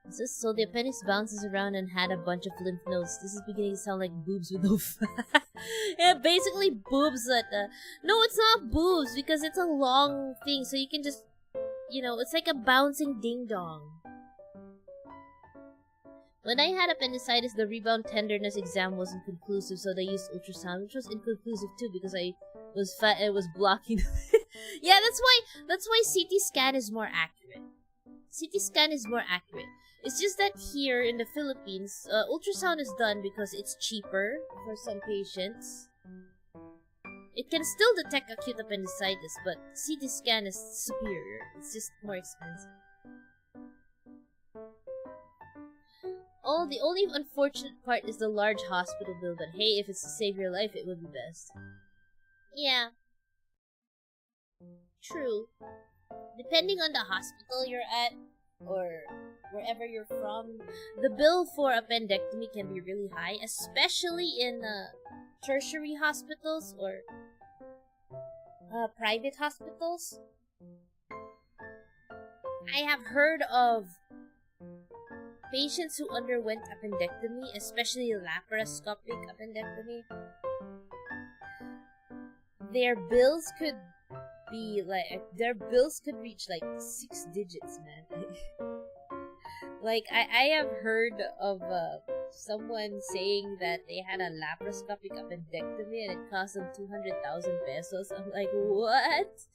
So the appendix bounces around and had a bunch of lymph nodes. This is beginning to sound like boobs with no fat. Yeah, basically boobs that, no, it's not boobs, because it's a long thing, so you can just, it's like a bouncing ding-dong. When I had appendicitis, the rebound tenderness exam wasn't conclusive, so they used ultrasound, which was inconclusive too because I was fat and it was blocking. Yeah, that's why CT scan is more accurate. CT scan is more accurate. It's just that here in the Philippines, ultrasound is done because it's cheaper for some patients. It can still detect acute appendicitis, but CT scan is superior. It's just more expensive. Oh, the only unfortunate part is the large hospital bill, but hey, if it's to save your life, it would be best. Yeah. True. Depending on the hospital you're at, or wherever you're from, the bill for appendectomy can be really high, especially in tertiary hospitals or private hospitals. I have heard of patients who underwent appendectomy, especially laparoscopic appendectomy. Their bills could reach like 6 digits, man. Like I have heard of someone saying that they had a laparoscopic appendectomy and it cost them 200,000 pesos. I'm like, what?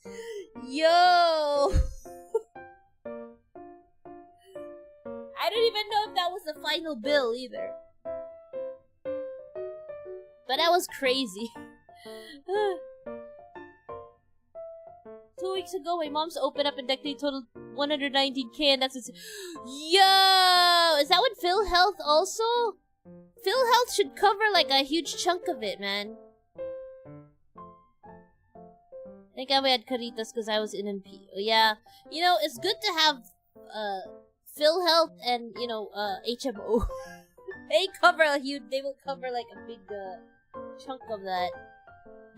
Yo! I don't even know if that was the final bill either. But that was crazy. 2 weeks ago, my mom's open appendectomy totaled 119K, and that's yo! Is that what PhilHealth also? PhilHealth should cover like a huge chunk of it, man. I think I had Caritas because I was in NP. Yeah, you know, it's good to have PhilHealth and HMO. They will cover like a big chunk of that.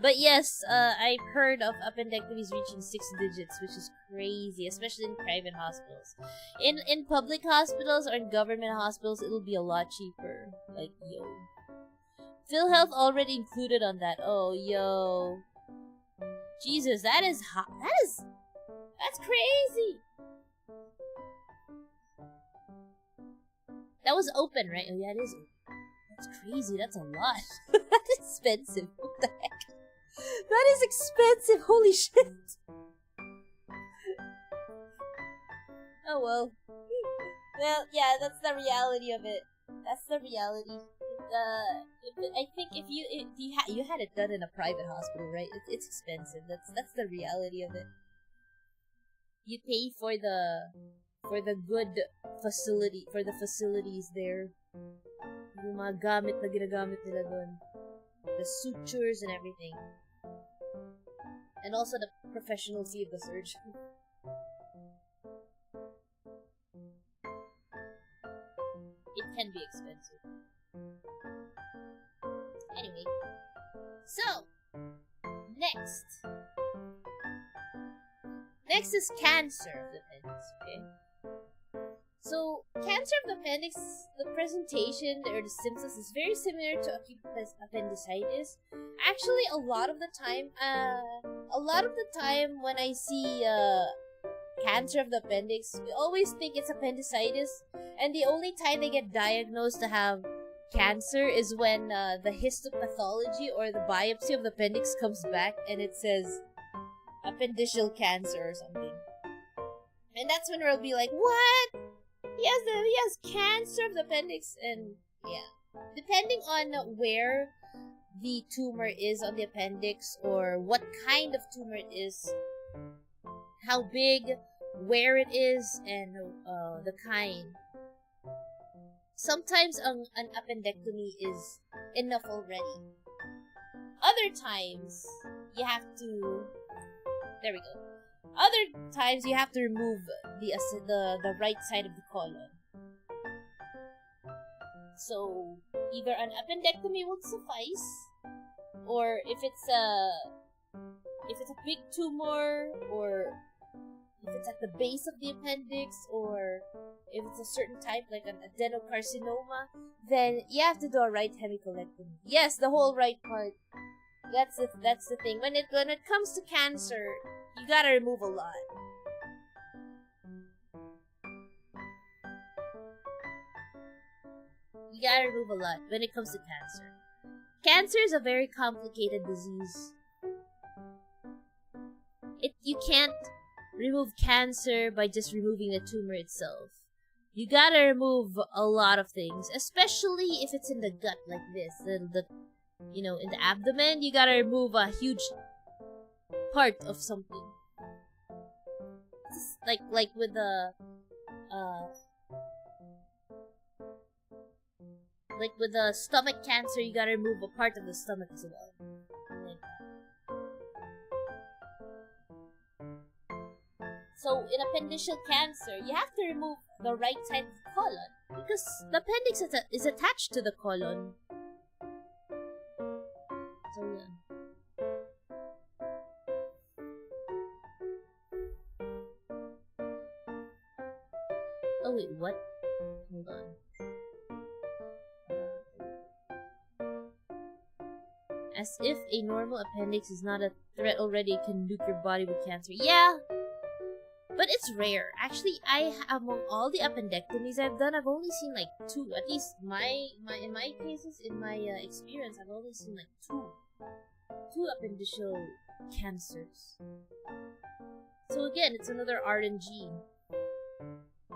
But yes, I've heard of appendectomies reaching 6 digits, which is crazy, especially in private hospitals. In public hospitals or in government hospitals, it'll be a lot cheaper. Like, yo. PhilHealth already included on that. Oh, yo. Jesus, that's crazy! That was open, right? Oh, yeah, it is open. That's crazy, that's a lot. That's expensive. What the heck? That is expensive, holy shit! Oh well. Well, yeah, that's the reality of it. That's the reality. I think if you had it done in a private hospital, right? It's expensive. That's the reality of it. You pay for the good facility, for the facilities there. Yung mga gamit na ginagamit nila dun. The sutures and everything. And also the professional fee of the surgeon. It can be expensive. Anyway. So, next. Next is cancer of the appendix, okay? So, cancer of the appendix, the presentation or the symptoms is very similar to acute appendicitis. Actually, a lot of the time when I see cancer of the appendix, we always think it's appendicitis, and the only time they get diagnosed to have cancer is when the histopathology or the biopsy of the appendix comes back and it says appendiceal cancer or something. And that's when we'll be like, what? He has cancer of the appendix, and yeah. Depending on where the tumor is on the appendix, or what kind of tumor it is, how big, where it is, and the kind. Sometimes an appendectomy is enough already. Other times, you have to... There we go. Other times, you have to remove the right side of the colon. So, either an appendectomy will suffice, or if it's a big tumor, or if it's at the base of the appendix, or if it's a certain type, like an adenocarcinoma, then you have to do a right hemicolectomy. Yes, the whole right part. That's the thing. When it comes to cancer, you gotta remove a lot. You gotta remove a lot when it comes to cancer. Cancer is a very complicated disease. You can't remove cancer by just removing the tumor itself. You gotta remove a lot of things, especially if it's in the gut like this. In the abdomen, you gotta remove a huge part of something. Just like with the stomach cancer, you gotta remove a part of the stomach as well. Like so, in appendiceal cancer, you have to remove the right side of the colon because the appendix is attached to the colon. So yeah. Oh wait, what? Hold on. As if a normal appendix is not a threat already, it can nuke your body with cancer. Yeah, but it's rare. Actually, among all the appendectomies I've done, I've only seen like 2. At least in my cases, in my experience, I've only seen like 2 appendiceal cancers. So again, it's another RNG.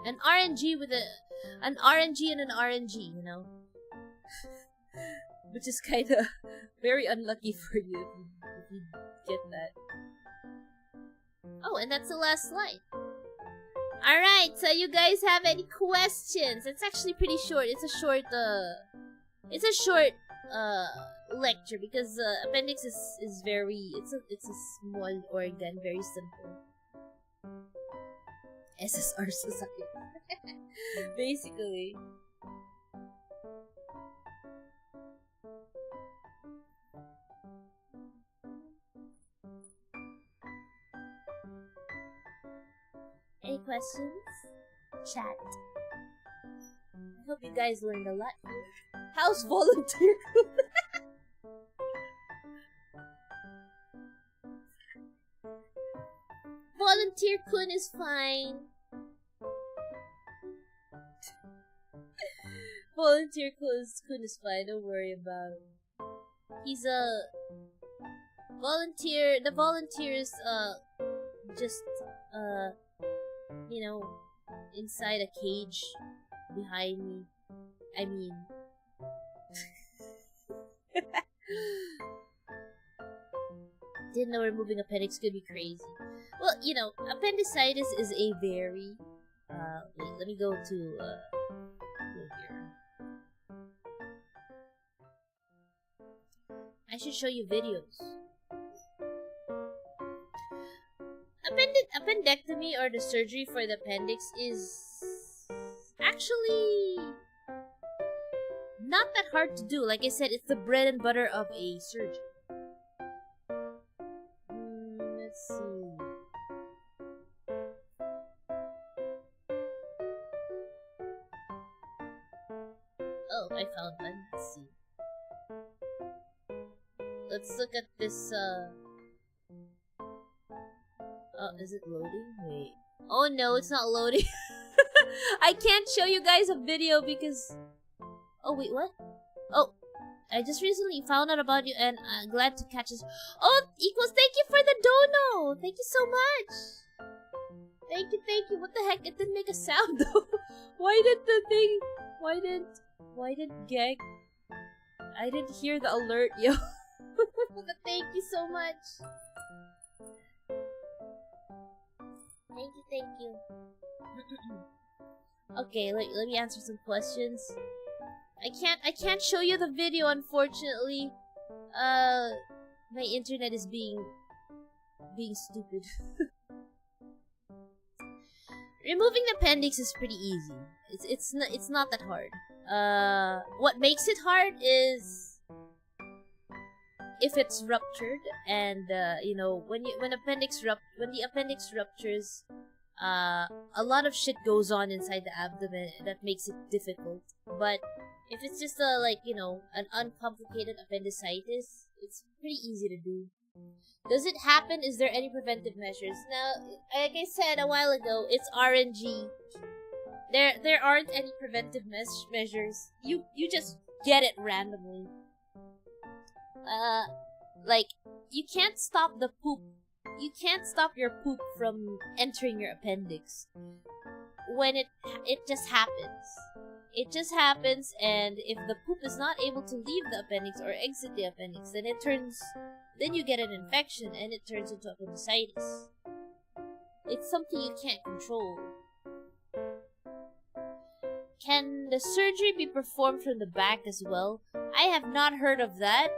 An RNG and an RNG, you know? Which is kinda very unlucky for you if you get that. Oh, and that's the last slide. Alright, so you guys have any questions? It's actually pretty short. It's a short lecture because appendix is very it's a small organ, very simple. SSR society. Basically. Any questions? Chat. I hope you guys learned a lot here. How's volunteer? Volunteer Kun is fine. Volunteer Kun is fine, don't worry about it. He's a volunteer. The volunteers just inside a cage behind me. I mean didn't know removing appendix could be crazy. Well, appendicitis is a very wait, let me go to go here. I should show you videos. Appendectomy, or the surgery for the appendix, is actually not that hard to do. Like I said, it's the bread and butter of a surgeon. Let's see. Oh, I found one. Let's see. Let's look at this, oh, is it loading? Wait. Oh no, it's not loading. I can't show you guys a video because... Oh, wait, what? Oh, I just recently found out about you and I'm glad to catch this. Oh, Equals, thank you for the dono! Thank you so much! Thank you. What the heck? It didn't make a sound though. Why did Gag... I didn't hear the alert, yo. But thank you so much. Thank you. Okay, let me answer some questions. I can't show you the video, unfortunately. My internet is being stupid. Removing the appendix is pretty easy. It's not that hard. What makes it hard is if it's ruptured, and when the appendix ruptures, a lot of shit goes on inside the abdomen that makes it difficult. But if it's just an uncomplicated appendicitis, it's pretty easy to do. Does it happen? Is there any preventive measures? Now, like I said a while ago, it's RNG. There aren't any preventive measures. You just get it randomly. Like, you can't stop the poop. You can't stop your poop from entering your appendix. When it just happens. It just happens, and if the poop is not able to leave the appendix or exit the appendix, then you get an infection, and it turns into appendicitis. It's something you can't control. Can the surgery be performed from the back as well? I have not heard of that.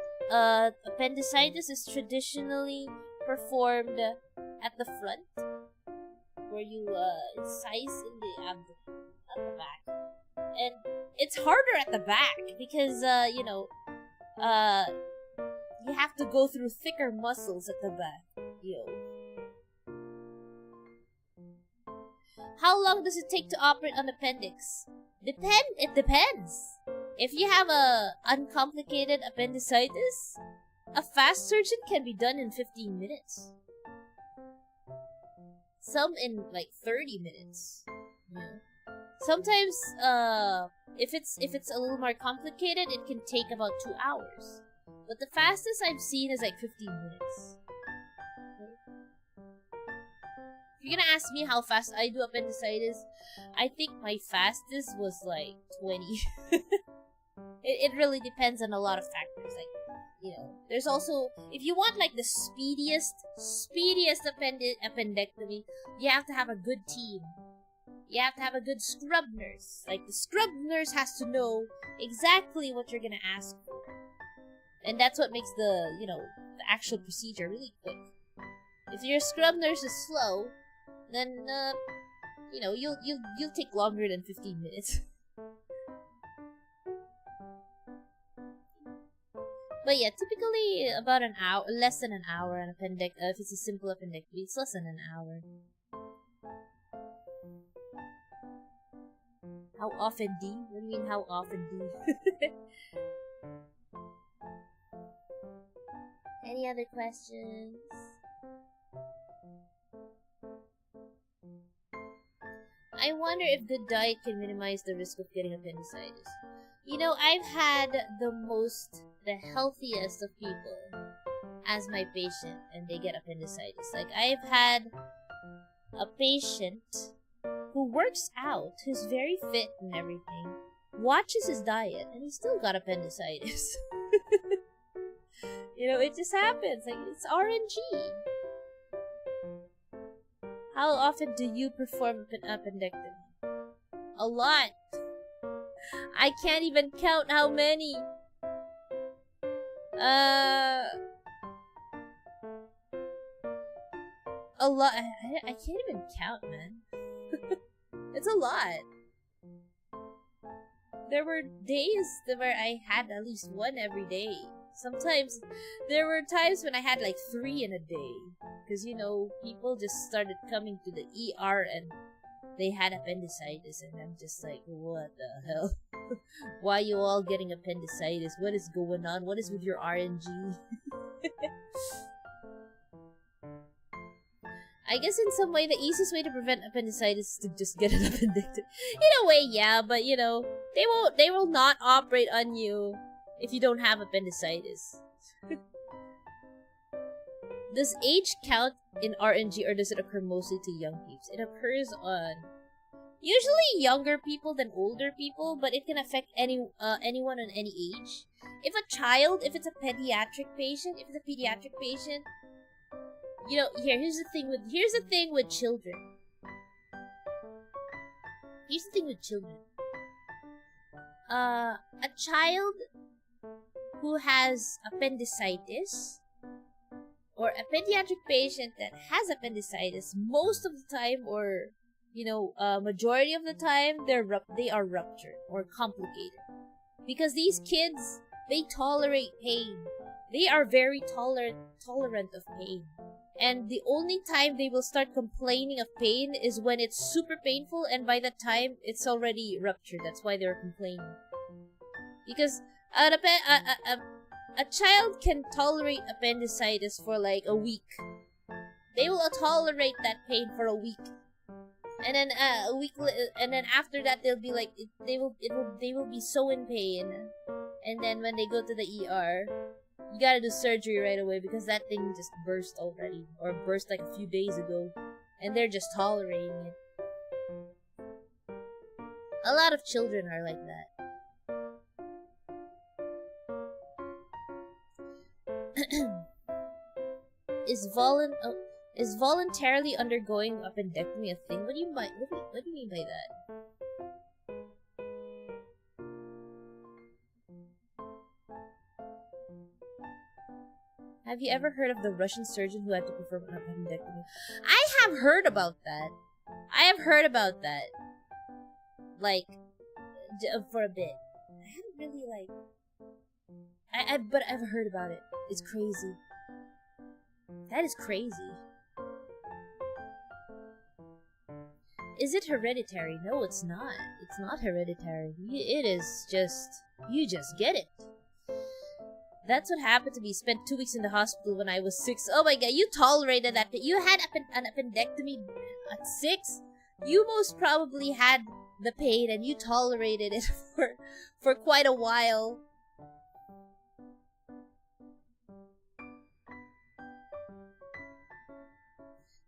Appendicitis is traditionally performed at the front, where you incise in the abdomen, at the back. And it's harder at the back because, you have to go through thicker muscles at the back. How long does it take to operate on appendix? It depends. If you have a uncomplicated appendicitis, a fast surgeon can be done in 15 minutes. Some in like 30 minutes. Sometimes, if it's a little more complicated, it can take about 2 hours. But the fastest I've seen is like 15 minutes. If you're gonna ask me how fast I do appendicitis, I think my fastest was like 20. It really depends on a lot of factors. Like, there's also, if you want like the speediest appendectomy, you have to have a good team. You have to have a good scrub nurse. Like, the scrub nurse has to know exactly what you're gonna ask for. And that's what makes the actual procedure really quick. If your scrub nurse is slow, then, you'll take longer than 15 minutes. But yeah, typically about an hour, less than an hour on if it's a simple appendectomy, it's less than an hour. How often, D? What do you mean, how often, D? Any other questions? I wonder if good diet can minimize the risk of getting appendicitis. I've had the healthiest of people as my patient, and they get appendicitis. Like, I've had a patient who works out, who's very fit and everything, watches his diet, and he still got appendicitis. It just happens. Like, it's RNG. How often do you perform an appendectomy? A lot. I can't even count how many. A lot. I can't even count, man. It's a lot. There were days where I had at least one every day. Sometimes, there were times when I had like 3 in a day. Because, people just started coming to the ER and they had appendicitis. And I'm just like, what the hell? Why are you all getting appendicitis? What is going on? What is with your RNG? I guess in some way, the easiest way to prevent appendicitis is to just get an appendectomy. In a way, yeah, but they will not operate on you if you don't have appendicitis. Does age count in RNG, or does it occur mostly to young peeps? It occurs on usually younger people than older people, but it can affect anyone on any age. If it's a pediatric patient, here's the thing with children. A child who has appendicitis, or a pediatric patient that has appendicitis, most of the time, or majority of the time, they are ruptured or complicated, because these kids, they tolerate pain. They are very tolerant of pain. And the only time they will start complaining of pain is when it's super painful, and by that time, it's already ruptured. That's why they're complaining. Because a child can tolerate appendicitis for like a week. They will tolerate that pain for a week. And then a week, and then after that they'll be like, they will be so in pain, and then when they go to the ER, you gotta do surgery right away because that thing just burst already, or burst like a few days ago, and they're just tolerating it. A lot of children are like that. Is voluntarily undergoing appendectomy a thing? What do you mean by that? Have you ever heard of the Russian surgeon who had to perform an appendectomy? I have heard about that. Like, for a bit. I haven't really, like... but I've heard about it. It's crazy. That is crazy. Is it hereditary? No, it's not. It's not hereditary. It is just... You just get it. That's what happened to me. Spent 2 weeks in the hospital when I was 6. Oh my god, you tolerated that. You had an appendectomy at 6? You most probably had the pain and you tolerated it for quite a while.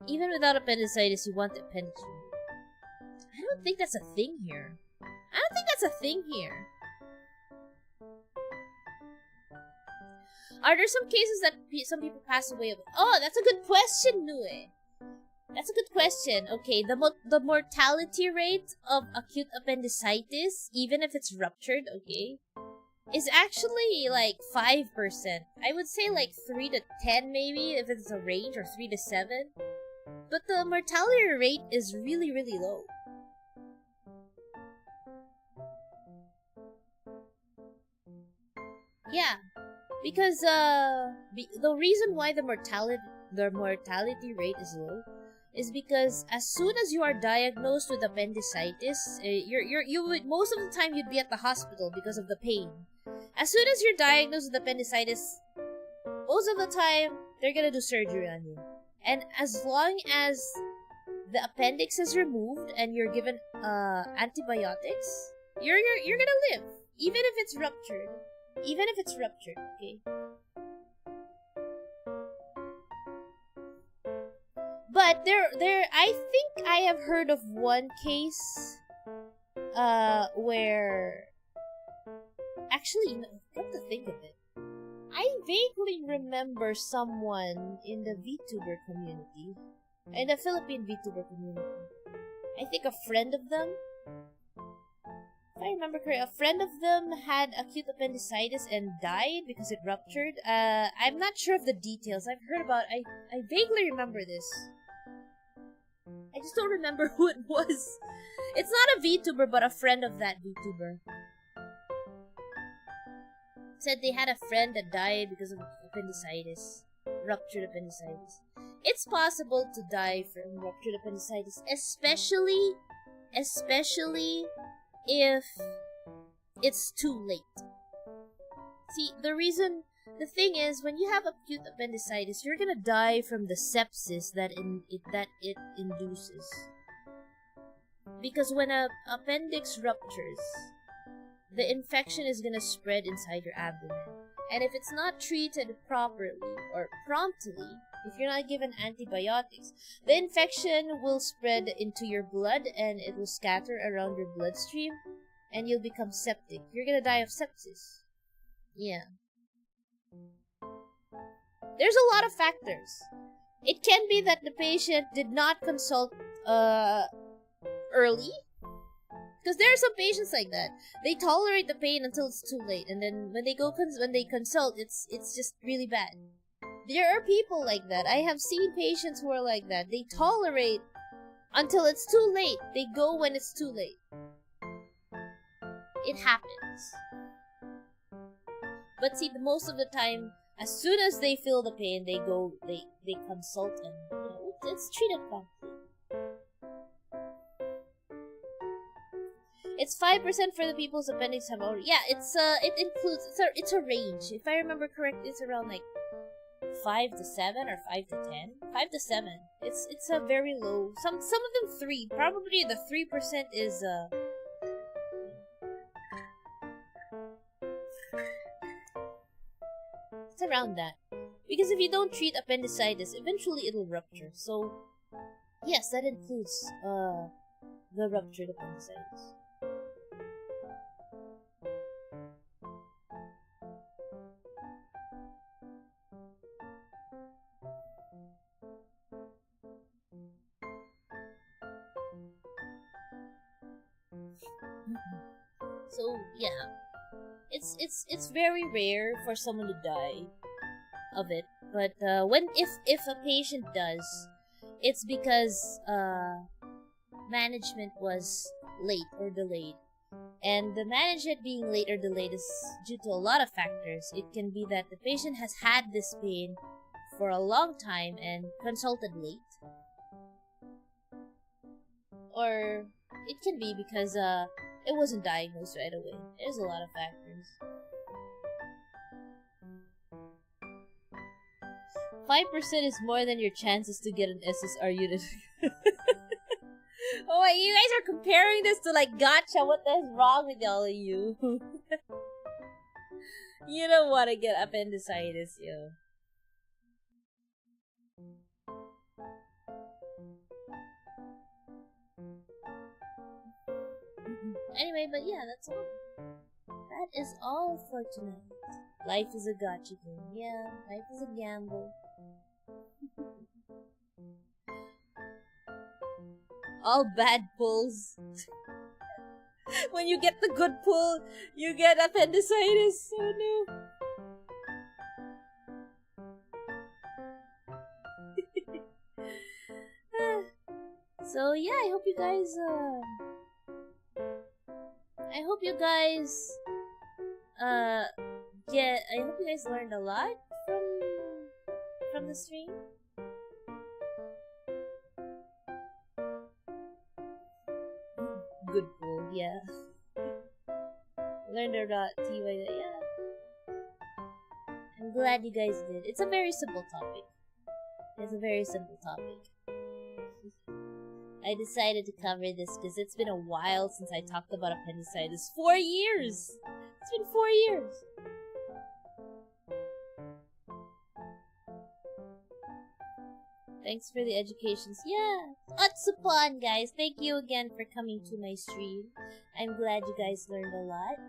Even without appendicitis, you want the appendix removed. I don't think that's a thing here. Are there some cases that some people pass away of? Oh, that's a good question, Nue. That's a good question. Okay, the mortality rate of acute appendicitis, even if it's ruptured, okay, is actually like 5%. I would say like 3 to 10 maybe, if it's a range, or 3 to 7. But the mortality rate is really, really low. Yeah, because the reason why the mortality rate is low is because as soon as you are diagnosed with appendicitis, you would, most of the time you'd be at the hospital because of the pain. As soon as you're diagnosed with appendicitis, most of the time they're gonna do surgery on you. And as long as the appendix is removed and you're given antibiotics, you're gonna live, even if it's ruptured. Okay? But I think I have heard of one case where, actually, come to think of it, I vaguely remember someone in the VTuber community, in the Philippine VTuber community. I think a friend of them, if I remember correctly, a friend of them had acute appendicitis and died because it ruptured. I'm not sure of the details. I've heard about, I vaguely remember this. I just don't remember who it was. It's not a VTuber, but a friend of that VTuber. Said they had a friend that died because of appendicitis. Ruptured appendicitis. It's possible to die from ruptured appendicitis, especially if it's too late. See, the thing is, when you have acute appendicitis, you're gonna die from the sepsis that it induces. Because when an appendix ruptures, the infection is gonna spread inside your abdomen. And if it's not treated properly or promptly, if you're not given antibiotics, the infection will spread into your blood and it will scatter around your bloodstream and you'll become septic. You're gonna die of sepsis. Yeah. There's a lot of factors. It can be that the patient did not consult early. Because there are some patients like that. They tolerate the pain until it's too late, and then when they consult, it's just really bad. There are people like that. I have seen patients who are like that. They tolerate until it's too late. They go when it's too late. It happens. But see, most of the time, as soon as they feel the pain, they consult and it's treated properly. It's 5% for the people's appendix have already. Yeah, it includes. It's a range. If I remember correctly, it's around like 5 to 7 or 5 to 10. 5 to 7. It's a very low. Some of them 3. Probably the 3% is it's around that. Because if you don't treat appendicitis, eventually it'll rupture. So yes, that includes the ruptured appendicitis. So yeah, it's very rare for someone to die of it. But if a patient does, it's because management was late or delayed. And the management being late or delayed is due to a lot of factors. It can be that the patient has had this pain for a long time and consulted late. Or it can be because it wasn't diagnosed right away. There's a lot of factors. 5% is more than your chances to get an SSR unit. Oh wait, you guys are comparing this to like gotcha. What the hell's wrong with all of you? You don't want to get appendicitis, yo. Anyway, but yeah, that's all. That is all for tonight. Life is a gotcha game. Yeah, life is a gamble. All bad pulls. When you get the good pull, you get appendicitis. Oh no. So yeah, I hope you guys learned a lot from the stream. Good pull, yeah. Learned a lot, TY, yeah. I'm glad you guys did. It's a very simple topic. I decided to cover this because it's been a while since I talked about appendicitis. 4 years! It's been 4 years! Thanks for the educations. Yeah! Otsupon, guys! Thank you again for coming to my stream. I'm glad you guys learned a lot.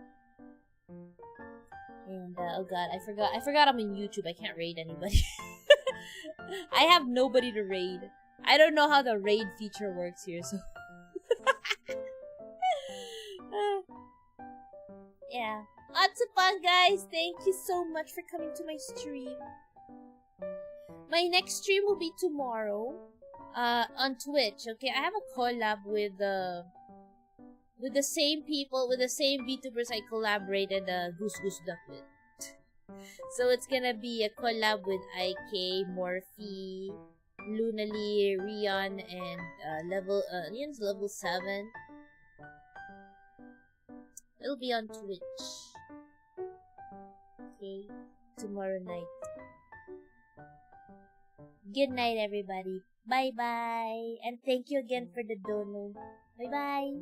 And, oh god, I forgot I'm on YouTube. I can't raid anybody. I have nobody to raid. I don't know how the raid feature works here, so... Yeah. Otsupon, guys! Thank you so much for coming to my stream. My next stream will be tomorrow. On Twitch, okay? I have a collab with the same people, with the same VTubers I collaborated Goose Goose Duck with. So it's gonna be a collab with IK, Morphe, Lunally, Rion, and Leon's level 7. It'll be on Twitch. Okay, tomorrow night. Good night, everybody. Bye bye, and thank you again for the dono. Bye bye.